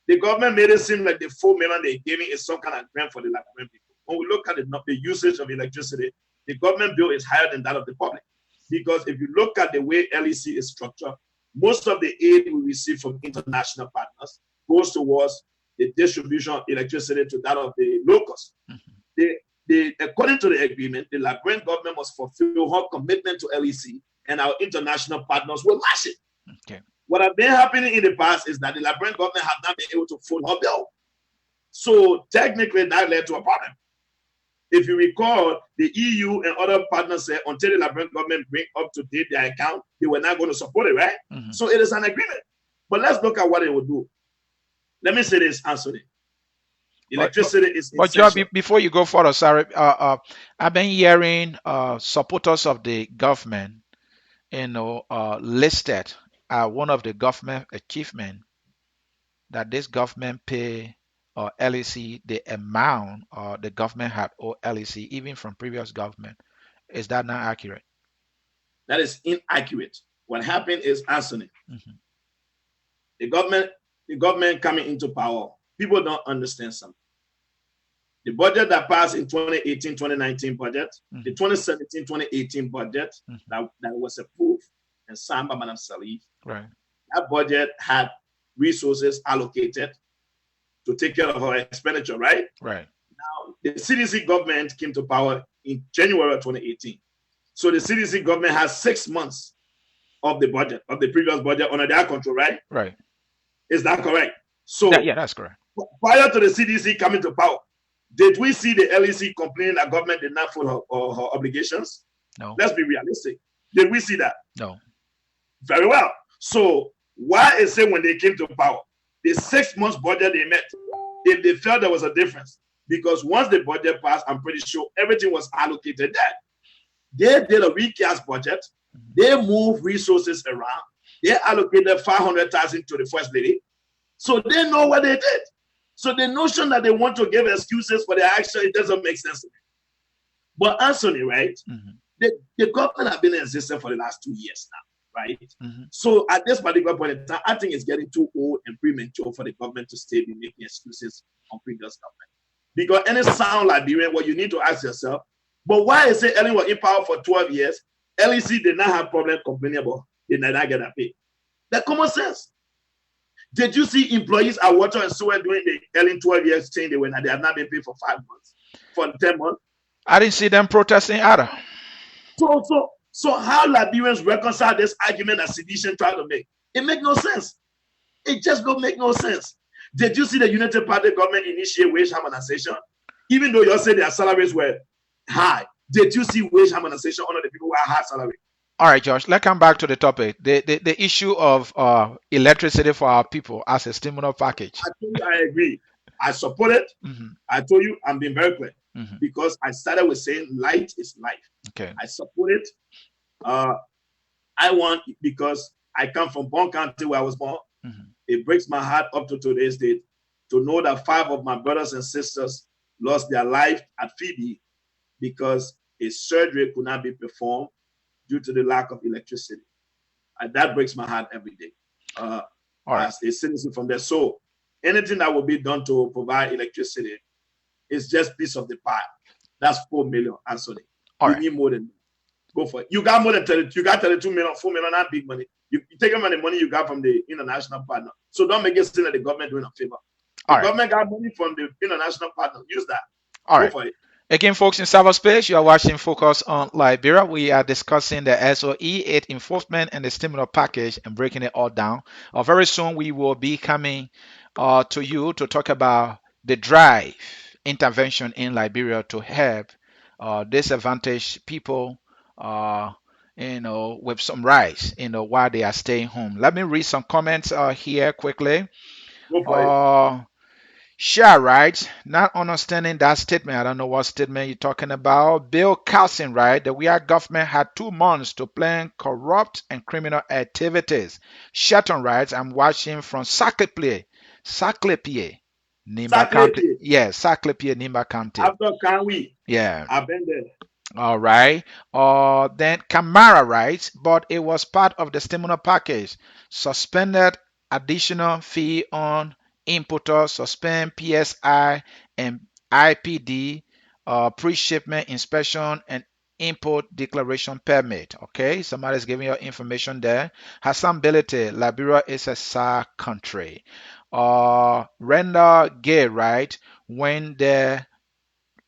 The government made it seem like the $4 million they're giving is some kind of grant for the Liberian people. When we look at the usage of electricity, the government bill is higher than that of the public. Because if you look at the way LEC is structured, most of the aid we receive from international partners goes towards the distribution of electricity to that of the locals. Mm-hmm. According to the agreement, the Liberian government must fulfill her commitment to LEC, and our international partners will match it. Okay. What has been happening in the past is that the Liberian government have not been able to foot her bill. So technically, that led to a problem. If you recall, the EU and other partners said until the Liberian government bring up to date their account, they were not going to support it, right? So it is an agreement. But let's look at what it will do. Let me say this, Anthony. Electricity is But Joe, essential. before you go further, sorry, I've been hearing supporters of the government, listed one of the government achievement that this government pay LEC the amount the government had owed LEC even from previous government. Is that not accurate? That is inaccurate. What happened is, Anthony, Mhm. the government coming into power, people don't understand something. The budget that passed in 2018-2019 budget, the 2017-2018 budget that was approved and signed by Madam Salif, Right. that budget had resources allocated to take care of our expenditure, right? Right. Now, the CDC government came to power in January of 2018. So the CDC government has 6 months of the budget, of the previous budget under their control, right? Right. Is that correct? So Yeah, that's correct. prior to the CDC coming to power, did we see the LEC complaining that government did not fulfill her obligations? No. Let's be realistic. Did we see that? No. Very well. So why is it when they came to power, the 6 months budget they met, if they felt there was a difference? Because once the budget passed, I'm pretty sure everything was allocated there. They did a recast budget. They moved resources around. They allocated 500,000 to the first lady. So they know what they did. So the notion that they want to give excuses for their action, it doesn't make sense to me. But Anthony, right? The government have been in existence for the last 2 years now, right? So at this particular point in time, I think it's getting too old and premature for the government to still be making excuses on previous government. Because any sound Liberian, what you need to ask yourself, but why is it Ellen was in power for 12 years? LEC did not have problem complaining about they did not get a pay. That common sense. Did you see employees at Water and Sewer during the early 12 years saying they have not been paid for 5 months, for 10 months? I didn't see them protesting either. So how Liberians reconcile this argument that sedition tried to make? It makes no sense. It just don't make no sense. Did you see the United Party government initiate wage harmonization? Even though you say their salaries were high, did you see wage harmonization under the people who have high salary? All right, Josh, let's come back to the topic. The issue of electricity for our people as a stimulus package. I told you I agree. I support it. I told you I'm being very clear because I started with saying light is life. Okay. I support it. I want, because I come from Bon County where I was born. It breaks my heart up to today's date to know that 5 of my brothers and sisters lost their life at Phoebe because a surgery could not be performed due to the lack of electricity. And that breaks my heart every day as a citizen from there. So anything that will be done to provide electricity is just piece of the pie. That's 4 million, Anthony. You need more than that. Go for it. You got more than 32. You got 32 million, 4 million, not big money. You take them on the money you got from the international partner. So don't make it seem like the government doing a favor. The government got money from the international partner. Use that. Go for it. Again, folks, in cyberspace, you are watching Focus on Liberia. We are discussing the SoE 8 enforcement and the stimulus package and breaking it all down. Very soon, we will be coming to you to talk about the drive intervention in Liberia to help disadvantaged people, with some rights, while they are staying home. Let me read some comments here quickly. Go for it. Sure, right. Not understanding that statement. I don't know what statement you're talking about. Bill Carlson, right? The we government had 2 months to plan corrupt and criminal activities. Shelton writes, I'm watching from Saclipie, Nimba County. Yeah, Saclipie, Nimba County. After can we? Yeah. I've been there. All right. Then Kamara writes, but it was part of the stimulus package. Suspended additional fee on importer, suspend PSI and IPD, pre-shipment inspection and import declaration permit. Okay, somebody's giving you information there. Hassan Bility, Liberia is a SAR country. Render Gay, right? When the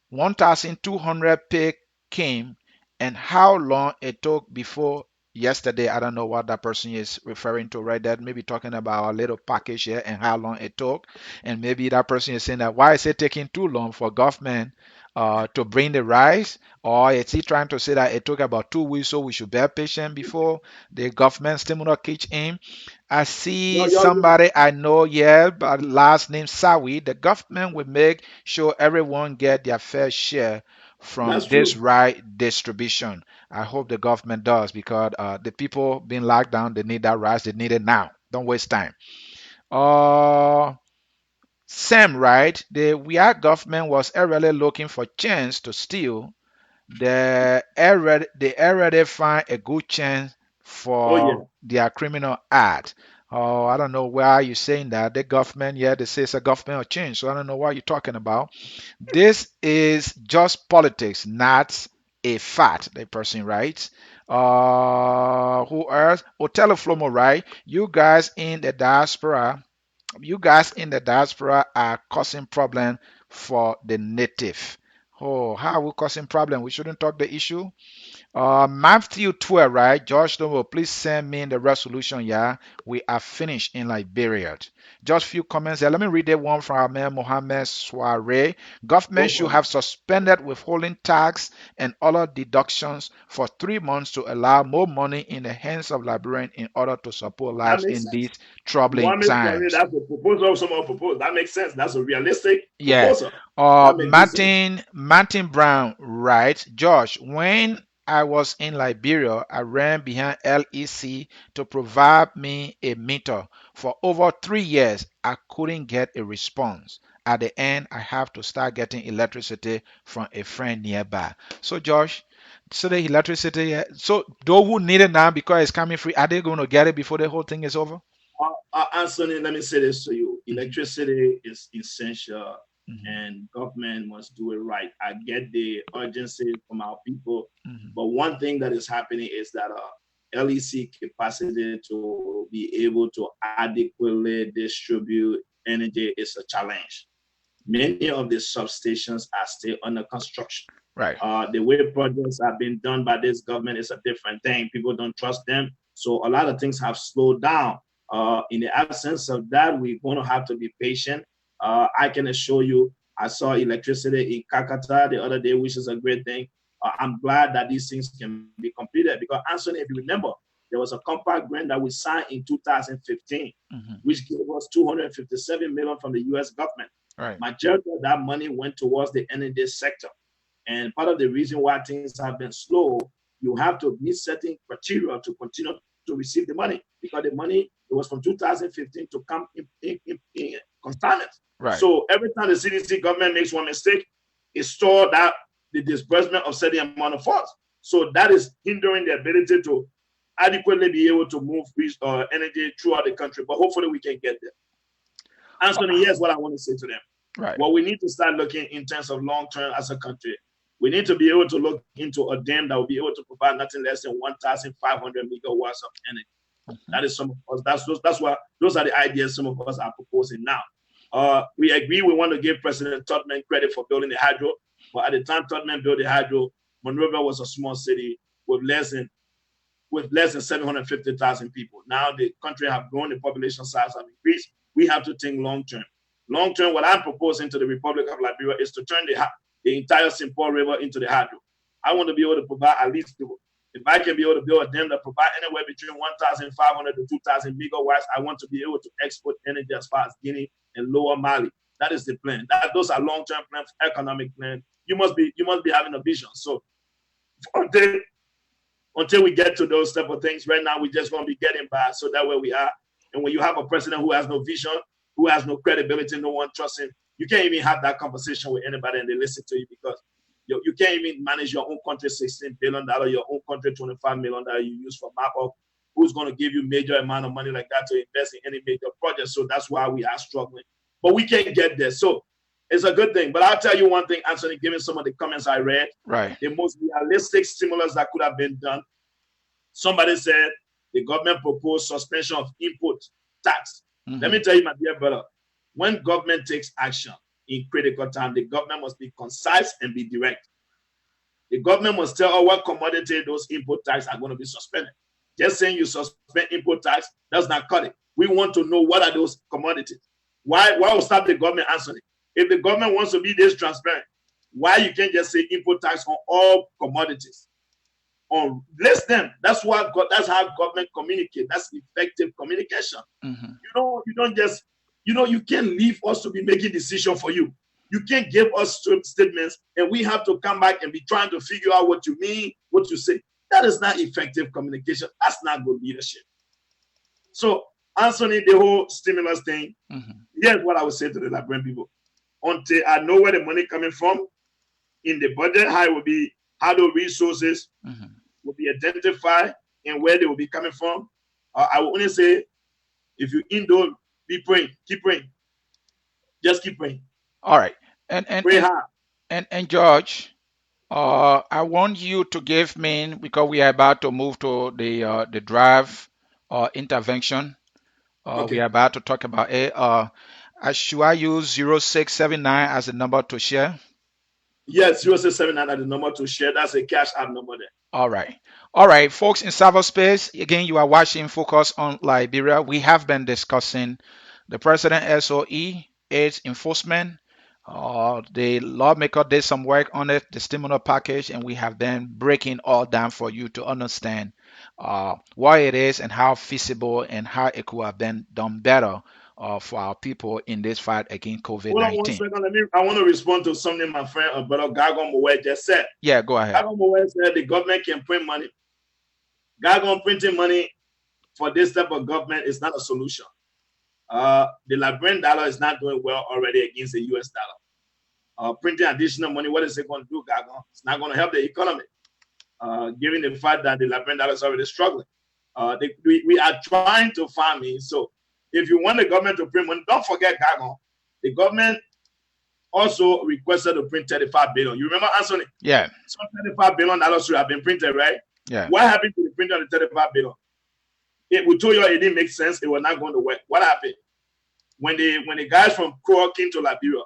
1,200 pay came and how long it took before yesterday. I don't know what that person is referring to right there. Maybe talking about a little package here and how long it took. And maybe that person is saying that why is it taking too long for government to bring the rice? Or is he trying to say that it took about 2 weeks, so we should bear patient before the government stimulus kicks in? I No, see somebody I know here, but last name Sawi. The government will make sure everyone get their fair share from that's this true. right distribution. I hope the government does because the people being locked down, they need that rice. They need it now. Don't waste time. Uh, Sam, right? We government was really looking for chance to steal they already find a good chance Oh yeah. for their criminal act. Oh, I don't know why you're saying that. The government, yeah, they say it's a government change, so I don't know what you're talking about. This is just politics, not a fact, the person writes. Who else? Otello Flomo, right? You guys in the diaspora are causing problem for the native. Oh, how are we causing problem? We shouldn't talk the issue. Matthew 12, right? George Noble, please send me the resolution. Yeah, we are finished in Liberia. Just few comments there. Let me read the one from our man Mohammed Soare. Government Go should for it. have suspended withholding tax and other deductions for 3 months to allow more money in the hands of Liberians in order to support That lives makes in these sense. troubling Mohammed Saleh, times. that's a proposal someone proposed. That makes sense. That's a realistic Yeah. proposal. That makes good sense. Martin Brown writes, Josh, when I was in Liberia, I ran behind LEC to provide me a meter. For over 3 years, I couldn't get a response. At the end, I have to start getting electricity from a friend nearby. So, Josh, so the electricity, so those who need it now because it's coming free, are they going to get it before the whole thing is over? Anthony, let me say this to you. Mhm, Electricity is essential mhm, and government must do it right. I get the urgency from our people, mhm. but one thing that is happening is that LEC capacity to be able to adequately distribute energy is a challenge. Many of the substations are still under construction. Right. The way projects have been done by this government is a different thing. People don't trust them. So a lot of things have slowed down. In the absence of that, we're going to have to be patient. I can assure you, I saw electricity in Kakata the other day, which is a great thing. I'm glad that these things can be completed because, Anthony, if you remember, there was a compact grant that we signed in 2015, Mhm. which gave us 257 million from the U.S. government. Right. Majority of that money went towards the energy sector. And part of the reason why things have been slow, you have to meet certain criteria to continue to receive the money because the money it was from 2015 to come in consignment. Right. So every time the CDC government makes one mistake, it stores that the disbursement of certain amount of funds. So that is hindering the ability to adequately be able to move energy throughout the country. But hopefully we can get there. Anthony, here's what I want to say to them. Right. What we need to start looking in terms of long term as a country, we need to be able to look into a dam that will be able to provide nothing less than 1,500 megawatts of energy. Mhm. That is some of us. That's what those are the ideas some of us are proposing now. We agree we want to give President Tubman credit for building the hydro, but at the time Tubman built the hydro, Monrovia was a small city with less than 750,000 people. Now the country have grown, the population size have increased. We have to think long term. Long term, what I'm proposing to the Republic of Liberia is to turn the entire St. Paul River into the hydro. I want to be able to provide at least, if I can be able to build a dam that provide anywhere between 1,500 to 2,000 megawatts, I want to be able to export energy as far as Guinea and Lower Mali. That is the plan. Those are long-term plans, economic plan. You must be having a vision. So until until we get to those type of things. Right now, we're just going to be getting by. So that way we are. And when you have a president who has no vision, who has no credibility, no one trusts him, you can't even have that conversation with anybody and they listen to you because you can't even manage your own country $16 billion, your own country $25 million you use for map up. Who's going to give you major amount of money like that to invest in any major project? So that's why we are struggling. But we can't get there. So it's a good thing. But I'll tell you one thing, Anthony, given some of the comments I read, Right. the most realistic stimulus that could have been done. Somebody said the government proposed suspension of input tax. Let Hmm. me tell you, my dear brother, when government takes action in critical time, the government must be concise and be direct. The government must tell us what commodity those input tax are going to be suspended. Just saying you suspend import tax does not cut it. We want to know what are those commodities. Why will stop the government answering? If the government wants to be this transparent, why you can't just say import tax on all commodities? On list them. That's how government communicate. That's effective communication. Mm-hmm. You don't just, you can't leave us to be making decisions for you. You can't give us statements and we have to come back and be trying to figure out what you mean, what you say. That is not effective communication. That's not good leadership. So answering the whole stimulus thing, here's what I would say to the Liberian people. Until I know where the money coming from in the budget, how it will be, how the resources will be identified and where they will be coming from. I will only say, if you indoor, be praying, keep praying. Just keep praying. All right. Pray hard. And George, I want you to give me, because we are about to move to the drive intervention. Okay. We are about to talk about it. Should I use 0679 as the number to share? Yes, 0679 as the number to share. That's a cash app number there. All right. All right, folks in cyberspace, again, you are watching Focus on Liberia. We have been discussing the President SoE, AIDS enforcement. The lawmaker did some work on it, the stimulus package, and we have been breaking all down for you to understand what it is and how feasible and how it could have been done better for our people in this fight against COVID-19. Hold on 1 second. I want to respond to something my friend Brother Gagon Mowe just said. Yeah, go ahead. Gagon Mowe said the government can print money. Gagon printing money for this type of government is not a solution. The Liberian dollar is not doing well already against the US dollar. Printing additional money, what is it going to do, Gagon? It's not going to help the economy, given the fact that the Liberian dollar is already struggling. We are trying to find means. So if you want the government to print money, don't forget, Gagon, the government also requested to print 35 billion. You remember, Anthony? Yeah. Some $35 billion should have been printed, right? Yeah. What happened to the printing of the 35 billion? We told you it didn't make sense. It was not going to work. What happened? When the guys from Crow came to Liberia,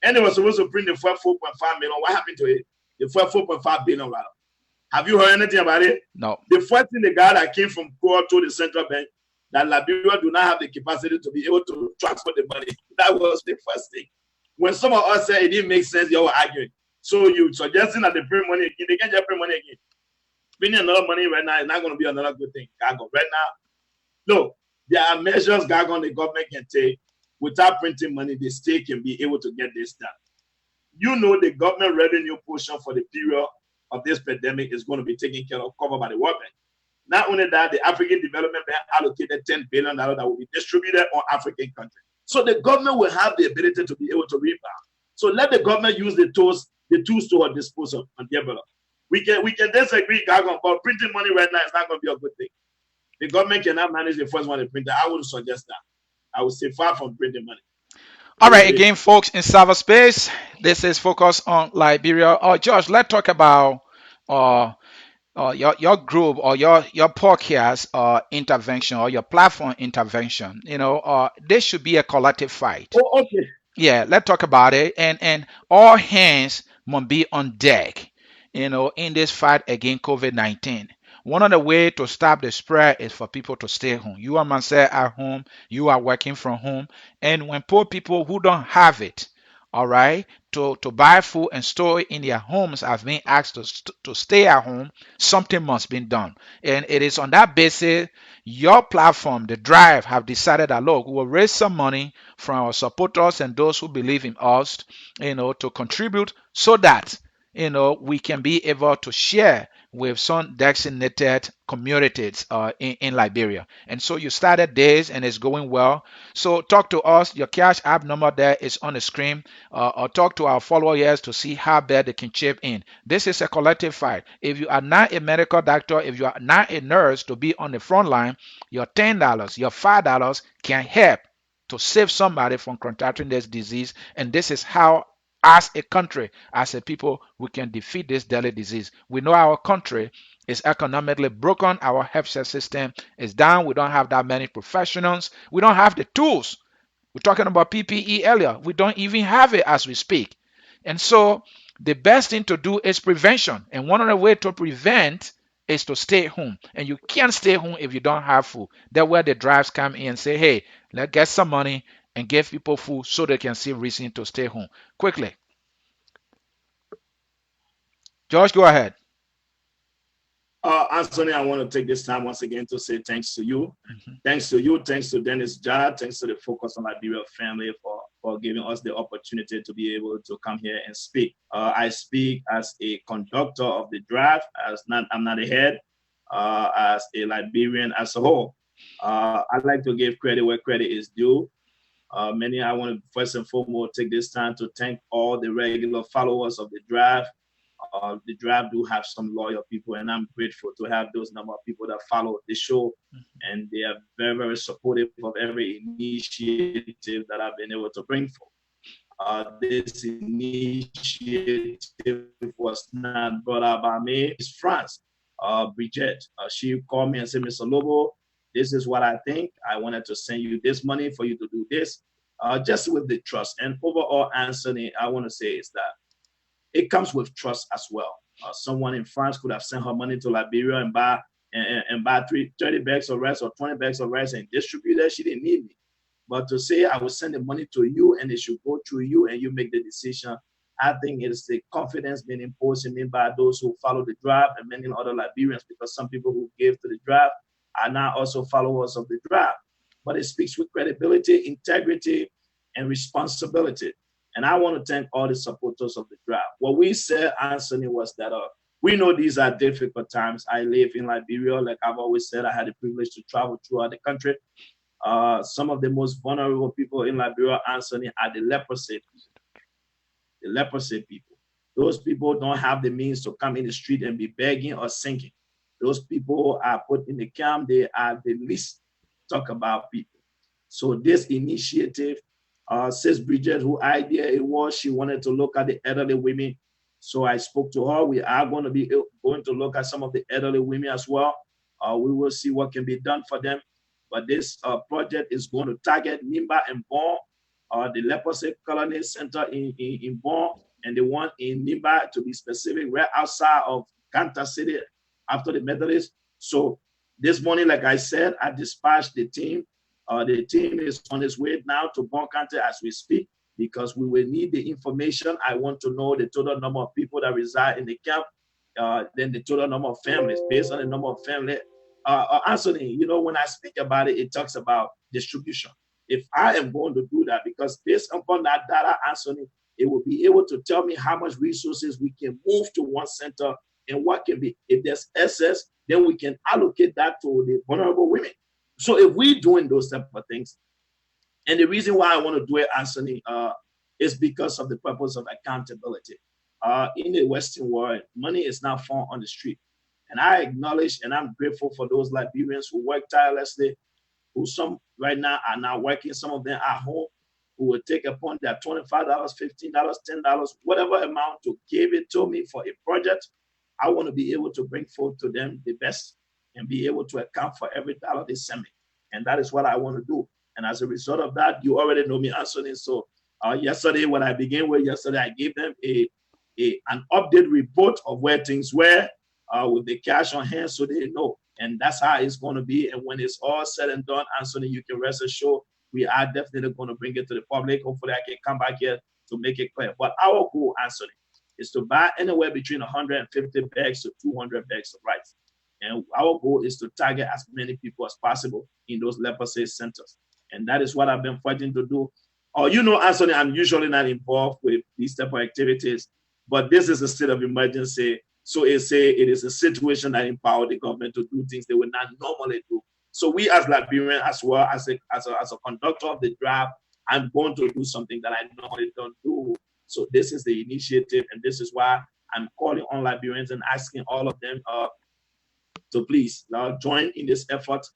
and they were supposed to print the 4.5 million, what happened to it? The 4.5 billion, rather. Have you heard anything about it? No. The first thing the guy that came from Crow to the central bank, that Liberia do not have the capacity to be able to transfer the money. That was the first thing. When some of us said it didn't make sense, you were arguing. So you suggesting that they print money again, they can't just print money again. Printing another money right now is not going to be another good thing. Gagon. Right now, look, there are measures Gagon the government can take without printing money. The state can be able to get this done. You know the government revenue portion for the period of this pandemic is going to be taken care of, covered by the World Bank. Not only that, the African Development Bank allocated $10 billion that will be distributed on African countries. So the government will have the ability to be able to rebound. So let the government use the tools to her disposal and develop. We can disagree, Gagon, but printing money right now is not going to be a good thing. The government cannot manage the first one to print that. I wouldn't suggest that. I would say far from printing money. All right, again, folks in cyberspace, this is Focus on Liberia. Josh, let's talk about your group or your podcast intervention or your platform intervention. This should be a collective fight. Oh, okay. Yeah, let's talk about it. And all hands must be on deck, in this fight against COVID-19. One of the ways to stop the spread is for people to stay home. You and myself at home, you are working from home. And when poor people who don't have it, all right, to buy food and store it in their homes have been asked to stay at home, something must be done. And it is on that basis, your platform, The Drive, have decided that, look, we will raise some money from our supporters and those who believe in us, to contribute so that, we can be able to share with some designated communities in Liberia. And so you started this and it's going well. So talk to us. Your cash app number there is on the screen. Or talk to our followers to see how bad they can chip in. This is a collective fight. If you are not a medical doctor, if you are not a nurse to be on the front line, your $10, your $5 can help to save somebody from contracting this disease. And this is how, as a country, as a people, we can defeat this deadly disease. We know our country is economically broken. Our healthcare system is down. We don't have that many professionals. We don't have the tools. We're talking about PPE earlier. We don't even have it as we speak. And so the best thing to do is prevention. And one of the ways to prevent is to stay home. And you can't stay home if you don't have food. That's where the drives come in and say, hey, let's get some money and give people food so they can see reason to stay home. Quickly. George, go ahead. Anthony, I want to take this time once again to say thanks to you. Mhm. Thanks to you. Thanks to Dennis Jad. Thanks to the Focus on Liberia family for giving us the opportunity to be able to come here and speak. I speak as a conductor of the draft, I'm not a head, as a Liberian as a whole. I'd like to give credit where credit is due. I want to first and foremost take this time to thank all the regular followers of the draft. The draft do have some loyal people, and I'm grateful to have those number of people that follow the show, and they are very, very supportive of every initiative that I've been able to bring forth. This initiative was not brought up by me. It's France, Bridget. She called me and said, Mr. Lobbo, this is what I think. I wanted to send you this money for you to do this, just with the trust. And overall, Anthony, I want to say is that it comes with trust as well. Someone in France could have sent her money to Liberia and buy 30 bags of rice or 20 bags of rice and distribute that. She didn't need me. But to say I will send the money to you and it should go through you and you make the decision, I think it is the confidence being imposed in me by those who follow the draft and many other Liberians, because some people who gave to the draft are now also followers of the draft. But it speaks with credibility, integrity, and responsibility. And I want to thank all the supporters of the draft. What we said, Anthony, was that we know these are difficult times. I live in Liberia. Like I've always said, I had the privilege to travel throughout the country. Some of the most vulnerable people in Liberia, Anthony, are the leprosy people. The leprosy people. Those people don't have the means to come in the street and be begging or sinking. Those people are put in the camp. They are the least talk about people. So this initiative, says Bridget, who idea it was, she wanted to look at the elderly women. So I spoke to her. We are going to be going to look at some of the elderly women as well. We will see what can be done for them. But this project is going to target Nimba and Bon, the leprosy colony center in Bon, and the one in Nimba, to be specific, right outside of Kanta City after the Methodist. So this morning, like I said, I dispatched the team. The team is on its way now to Bon County as we speak, because we will need the information. I want to know the total number of people that reside in the camp, then the total number of families. Based on the number of families, Anthony, you know, when I speak about it, it talks about distribution. If I am going to do that, because based upon that data, Anthony, it will be able to tell me how much resources we can move to one center and what can be. If there's excess, then we can allocate that to the vulnerable women. So if we're doing those type of things, and the reason why I want to do it, Anthony, is because of the purpose of accountability. In the Western world, money is now found on the street. And I acknowledge and I'm grateful for those Liberians who work tirelessly, who some right now are now working, some of them at home, who will take upon their $25, $15, $10, whatever amount to give it to me for a project. I want to be able to bring forth to them the best and be able to account for every dollar they send me. And that is what I want to do. And as a result of that, you already know me, Anthony. So yesterday, when I began with yesterday, I gave them an update report of where things were with the cash on hand so they know. And that's how it's going to be. And when it's all said and done, Anthony, you can rest assured we are definitely going to bring it to the public. Hopefully, I can come back here to make it clear. But our goal, Anthony, is to buy anywhere between 150 bags to 200 bags of rice. And our goal is to target as many people as possible in those leprosy centers. And that is what I've been fighting to do. Oh, you know, Anthony, I'm usually not involved with these type of activities, but this is a state of emergency. So it is a situation that empower the government to do things they would not normally do. So we as Liberians, as well as a conductor of the draft, I'm going to do something that I normally don't do. So this is the initiative, and this is why I'm calling on Liberians and asking all of them to please join in this effort.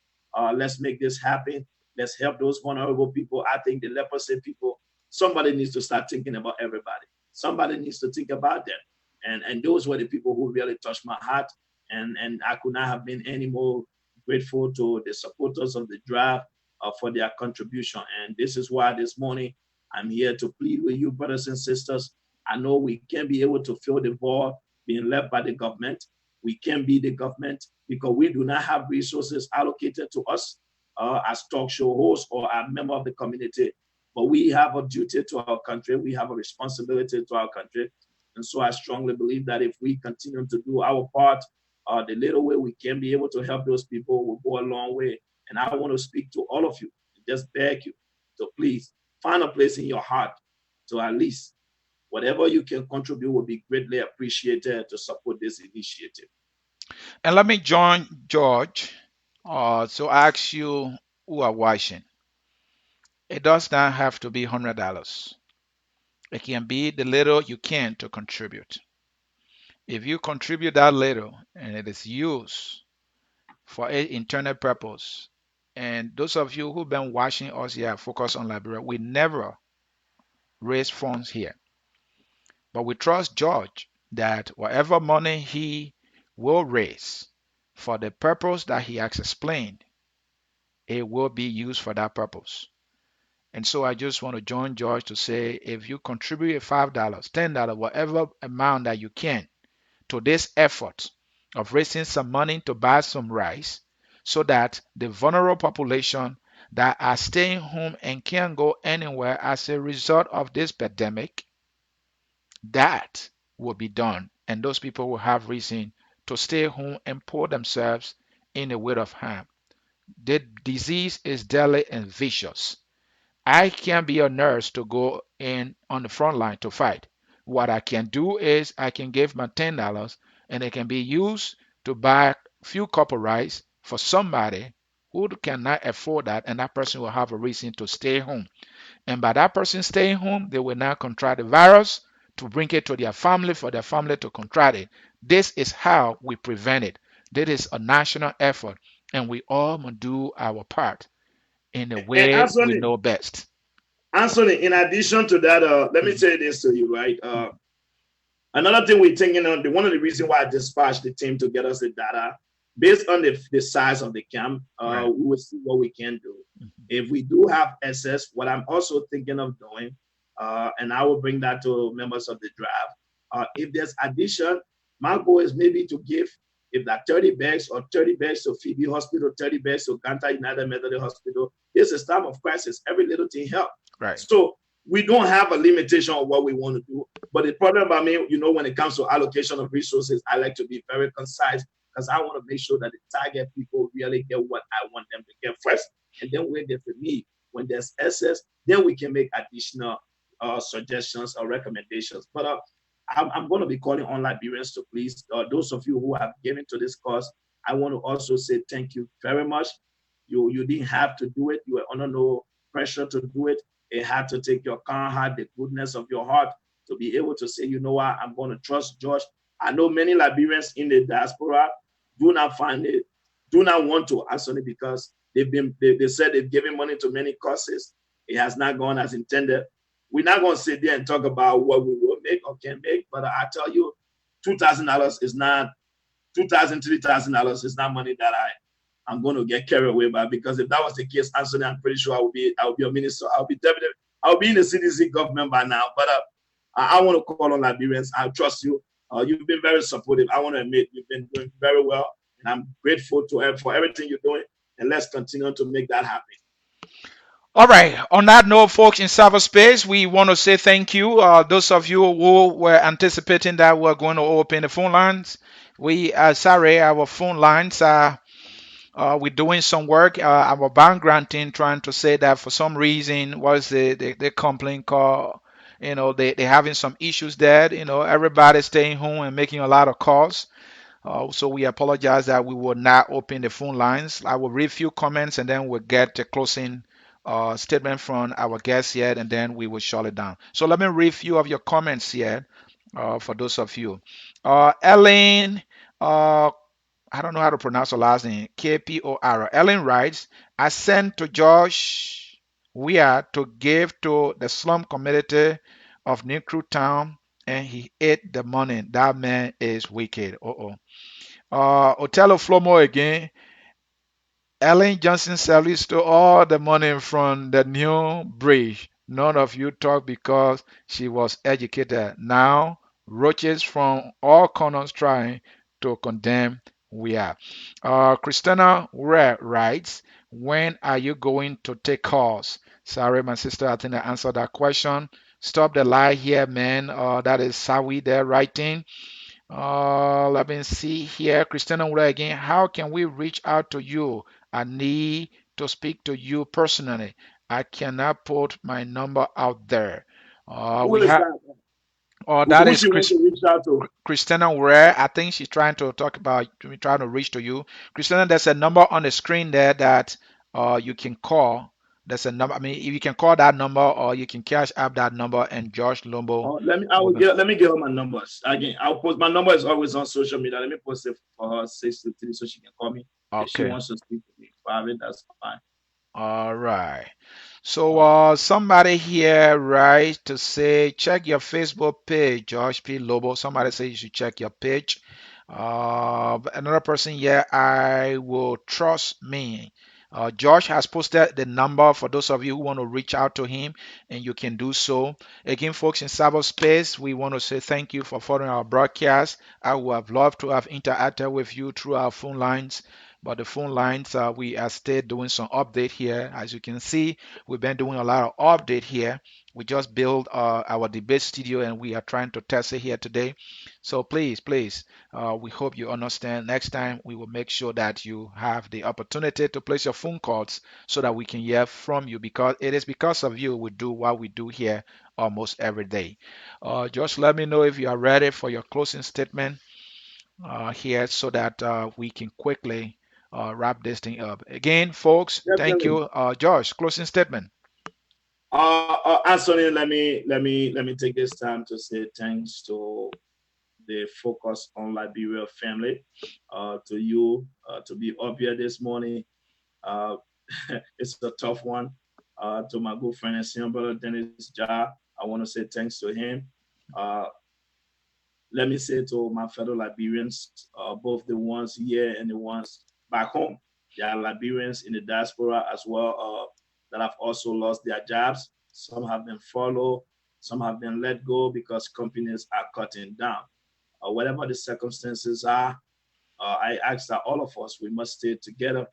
Let's make this happen. Let's help those vulnerable people. I think the leprosy people, somebody needs to start thinking about everybody. Somebody needs to think about them. And those were the people who really touched my heart. And I could not have been any more grateful to the supporters of the draft for their contribution. And this is why this morning I'm here to plead with you, brothers and sisters. I know we can't be able to fill the void being left by the government. We can be the government because we do not have resources allocated to us as talk show hosts or a member of the community. But we have a duty to our country. We have a responsibility to our country. And so I strongly believe that if we continue to do our part, the little way we can be able to help those people will go a long way. And I want to speak to all of you and just beg you to please find a place in your heart to at least whatever you can contribute will be greatly appreciated to support this initiative. And let me join George to ask you who are watching. It does not have to be $100. It can be the little you can to contribute. If you contribute that little and it is used for an internal purpose, and those of you who've been watching us here Focus on Liberia, we never raise funds here. But we trust George that whatever money he will raise for the purpose that he has explained, it will be used for that purpose. And so I just want to join George to say if you contribute $5, $10, whatever amount that you can to this effort of raising some money to buy some rice so that the vulnerable population that are staying home and can't go anywhere as a result of this pandemic, that will be done. And those people will have reason to stay home and pour themselves in a weight of harm. The disease is deadly and vicious. I can't be a nurse to go in on the front line to fight. What I can do is I can give my $10 and it can be used to buy a few cup of rice for somebody who cannot afford that, and that person will have a reason to stay home. And by that person staying home, they will not contract the virus to bring it to their family for their family to contract it. This is how we prevent it. This is a national effort, and we all must do our part in the And way we know best. Anthony, in addition to that, let me Mhm, say this to you, right? mhm. Another thing we're thinking on, one of the reasons why I dispatched the team to get us the data, based on the size of the camp, Right. we will see what we can do. Mhm. If we do have excess, what I'm also thinking of doing, and I will bring that to members of the draft, if there's addition, my goal is maybe to give, if that 30 bags or 30 bags to Phoebe Hospital, 30 bags to Ganta United Methodist Hospital. This is time of crisis. Every little thing helps. Right. So we don't have a limitation of what we want to do. But the problem about me, when it comes to allocation of resources, I like to be very concise because I want to make sure that the target people really get what I want them to get first. And then when there's a need, when there's excess, then we can make additional suggestions or recommendations. But I'm going to be calling on Liberians to please, those of you who have given to this cause, I want to also say thank you very much. You didn't have to do it. You were under no pressure to do it. It had to take your calm heart, the goodness of your heart, to be able to say, you know what, I'm going to trust George. I know many Liberians in the diaspora do not find it, do not want to actually because they said they've given money to many causes. It has not gone as intended. We're not going to sit there and talk about what we will make or can make, but I tell you, $2,000 is not $2,000, $3,000 is not money that I'm going to get carried away by, because if that was the case, Anthony, I'm pretty sure I will be a minister. I'll be in the CDC government by now. But I want to call on Liberians. I trust you. You've been very supportive. I want to admit you've been doing very well, and I'm grateful for everything you're doing. And let's continue to make that happen. All right. On that note, folks, in cyberspace, we want to say thank you. Those of you who were anticipating that we're going to open the phone lines, we are sorry, our phone lines are. We're doing some work. Our bank granting trying to say that for some reason, what's the complaint called? They're having some issues there. Everybody's staying home and making a lot of calls. So we apologize that we will not open the phone lines. I will read a few comments and then we'll get a closing statement from our guests here, and then we will shut it down. So let me read a few of your comments here for those of you. Ellen, uh, I don't know how to pronounce her last name, Kpor. Ellen writes, I sent to Josh Weir to give to the slum community of New Crew Town, and he ate the money. That man is wicked. Uh-oh. Otello Flomo again. Ellen Johnson salutes to all the money from the new bridge. None of you talk because she was educated. Now, roaches from all corners trying to condemn we are. Christina writes, when are you going to take calls? Sorry, my sister, I think I answered that question. Stop the lie here, man. That is Sawi there writing. Let me see here. Christina Wura again. How can we reach out to you? I need to speak to you personally. I cannot put my number out there. Who We is have, that? that Who is she want to reach out to? Christina Wura. I think she's trying to talk about, trying to reach to you. Christina, there's a number on the screen there that you can call. There's a number. I mean, if you can call that number or you can cash up that number and Josh Lombo will be. Let me get her my numbers. Again, I'll post my number is always on social media. Let me post it for her 623 so she can call me. If she Okay. wants to speak to me private, that's fine. All right. So Okay. somebody here right to say check your Facebook page, Josh P. Lobo. Somebody say you should check your page. Another person here, I will trust me. Josh has posted the number for those of you who want to reach out to him, and you can do so. Again, folks in cyberspace, we want to say thank you for following our broadcast. I would have loved to have interacted with you through our phone lines, but the phone lines, we are still doing some update here. As you can see, we've been doing a lot of update here. We just built our debate studio and we are trying to test it here today. So please, we hope you understand. Next time, we will make sure that you have the opportunity to place your phone calls so that we can hear from you, because it is because of you we do what we do here almost every day. Just let me know if you are ready for your closing statement here so that we can quickly wrap this thing up. Again, folks, thank Definitely. you. Josh, closing statement. Anthony, let me take this time to say thanks to the Focus on Liberia family, to you, to be up here this morning. Uh, it's a tough one. To my good friend and senior brother Dennis Ja, I want to say thanks to him. Uh, Let me say to my fellow Liberians, both the ones here and the ones back home, there are Liberians in the diaspora as well that have also lost their jobs. Some have been furloughed, some have been let go because companies are cutting down. Whatever the circumstances are, I ask that all of us, we must stay together.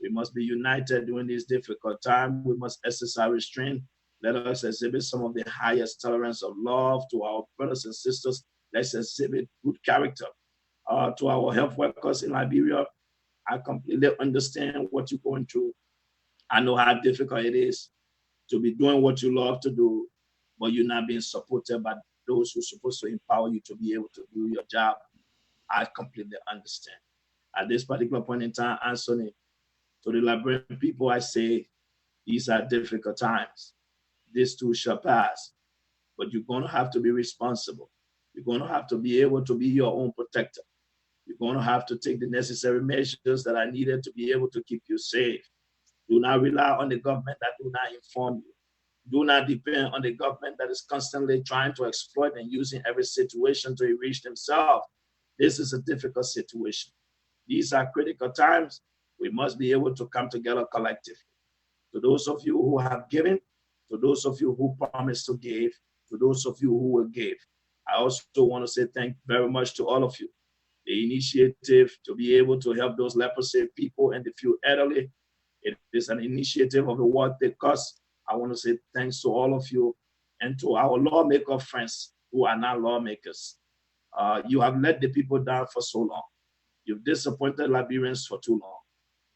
We must be united during this difficult time. We must exercise restraint. Let us exhibit some of the highest tolerance of love to our brothers and sisters. Let's exhibit good character. To our health workers in Liberia, I completely understand what you're going through. I know how difficult it is to be doing what you love to do, but you're not being supported by those who are supposed to empower you to be able to do your job. I completely understand. At this particular point in time, Anthony, to the Liberian people, I say these are difficult times. This too shall pass, but you're going to have to be responsible. You're going to have to be able to be your own protector. You're going to have to take the necessary measures that are needed to be able to keep you safe. Do not rely on the government that do not inform you. Do not depend on the government that is constantly trying to exploit and using every situation to enrich themselves. This is a difficult situation. These are critical times. We must be able to come together collectively. To those of you who have given, to those of you who promised to give, to those of you who will give. I also want to say thank you very much to all of you. The initiative to be able to help those leprosy people and the few elderly, it is an initiative of the work they cost. I want to say thanks to all of you and to our lawmaker friends who are not lawmakers. You have let the people down for so long. You've disappointed Liberians for too long.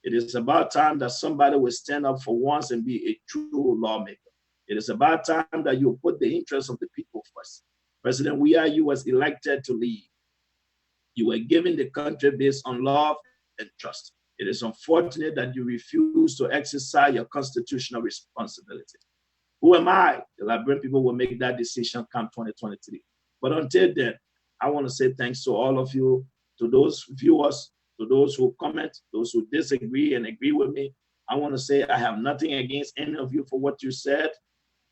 It is about time that somebody will stand up for once and be a true lawmaker. It is about time that you put the interests of the people first. President you was elected to lead. You were given the country based on love and trust. It is unfortunate that you refuse to exercise your constitutional responsibility. Who am I? The Liberian people will make that decision come 2023. But until then, I want to say thanks to all of you, to those viewers, to those who comment, those who disagree and agree with me. I want to say I have nothing against any of you for what you said.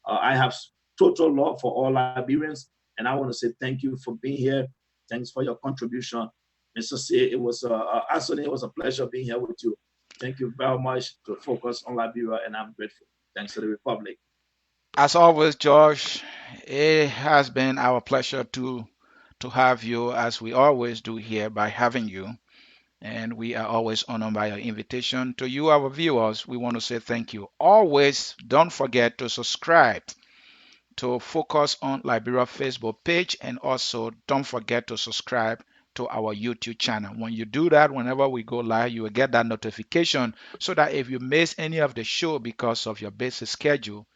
I have total love for all Liberians, and I want to say thank you for being here. Thanks for your contribution. Mr. C, it was Anthony, it was a pleasure being here with you. Thank you very much to Focus on Liberia, and I'm grateful. Thanks to the Republic. As always, Josh, it has been our pleasure to to have you as we always do here by having you. And we are always honored by your invitation. To you, our viewers, we want to say thank you. Always don't forget to subscribe to Focus on Liberia Facebook page, and also don't forget to subscribe to our YouTube channel. When you do that, whenever we go live, you will get that notification so that if you miss any of the show because of your busy schedule,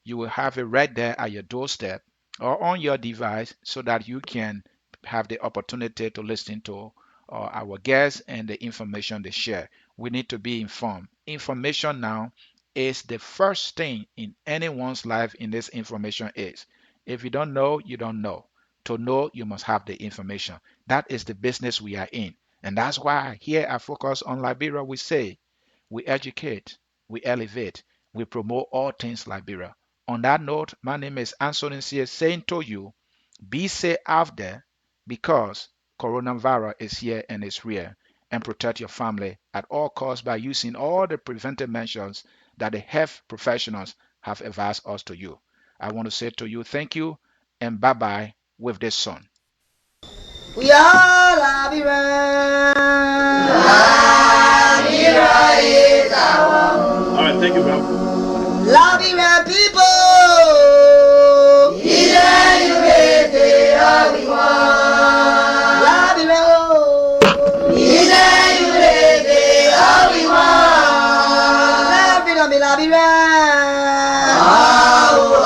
you will have it right there at your doorstep or on your device so that you can have the opportunity to listen to our guests and the information they share. We need to be informed. Information now is the first thing in anyone's life in this information is. If you don't know, you don't know. To know, you must have the information. That is the business we are in. And that's why here at Focus on Liberia, we say we educate, we elevate, we promote all things Liberia. On that note, my name is Anthony here saying to you, be safe out there because coronavirus is here and it's real. And protect your family at all costs by using all the preventive measures that the health professionals have advised us to you. I want to say to you, thank you and bye bye with this song. We are Liberia. Liberia is our home. All right, thank you, bro. Liberia people. Ilé all we want. Liberia, oh. Ilé all we want. Liberia, Liberia. Oh,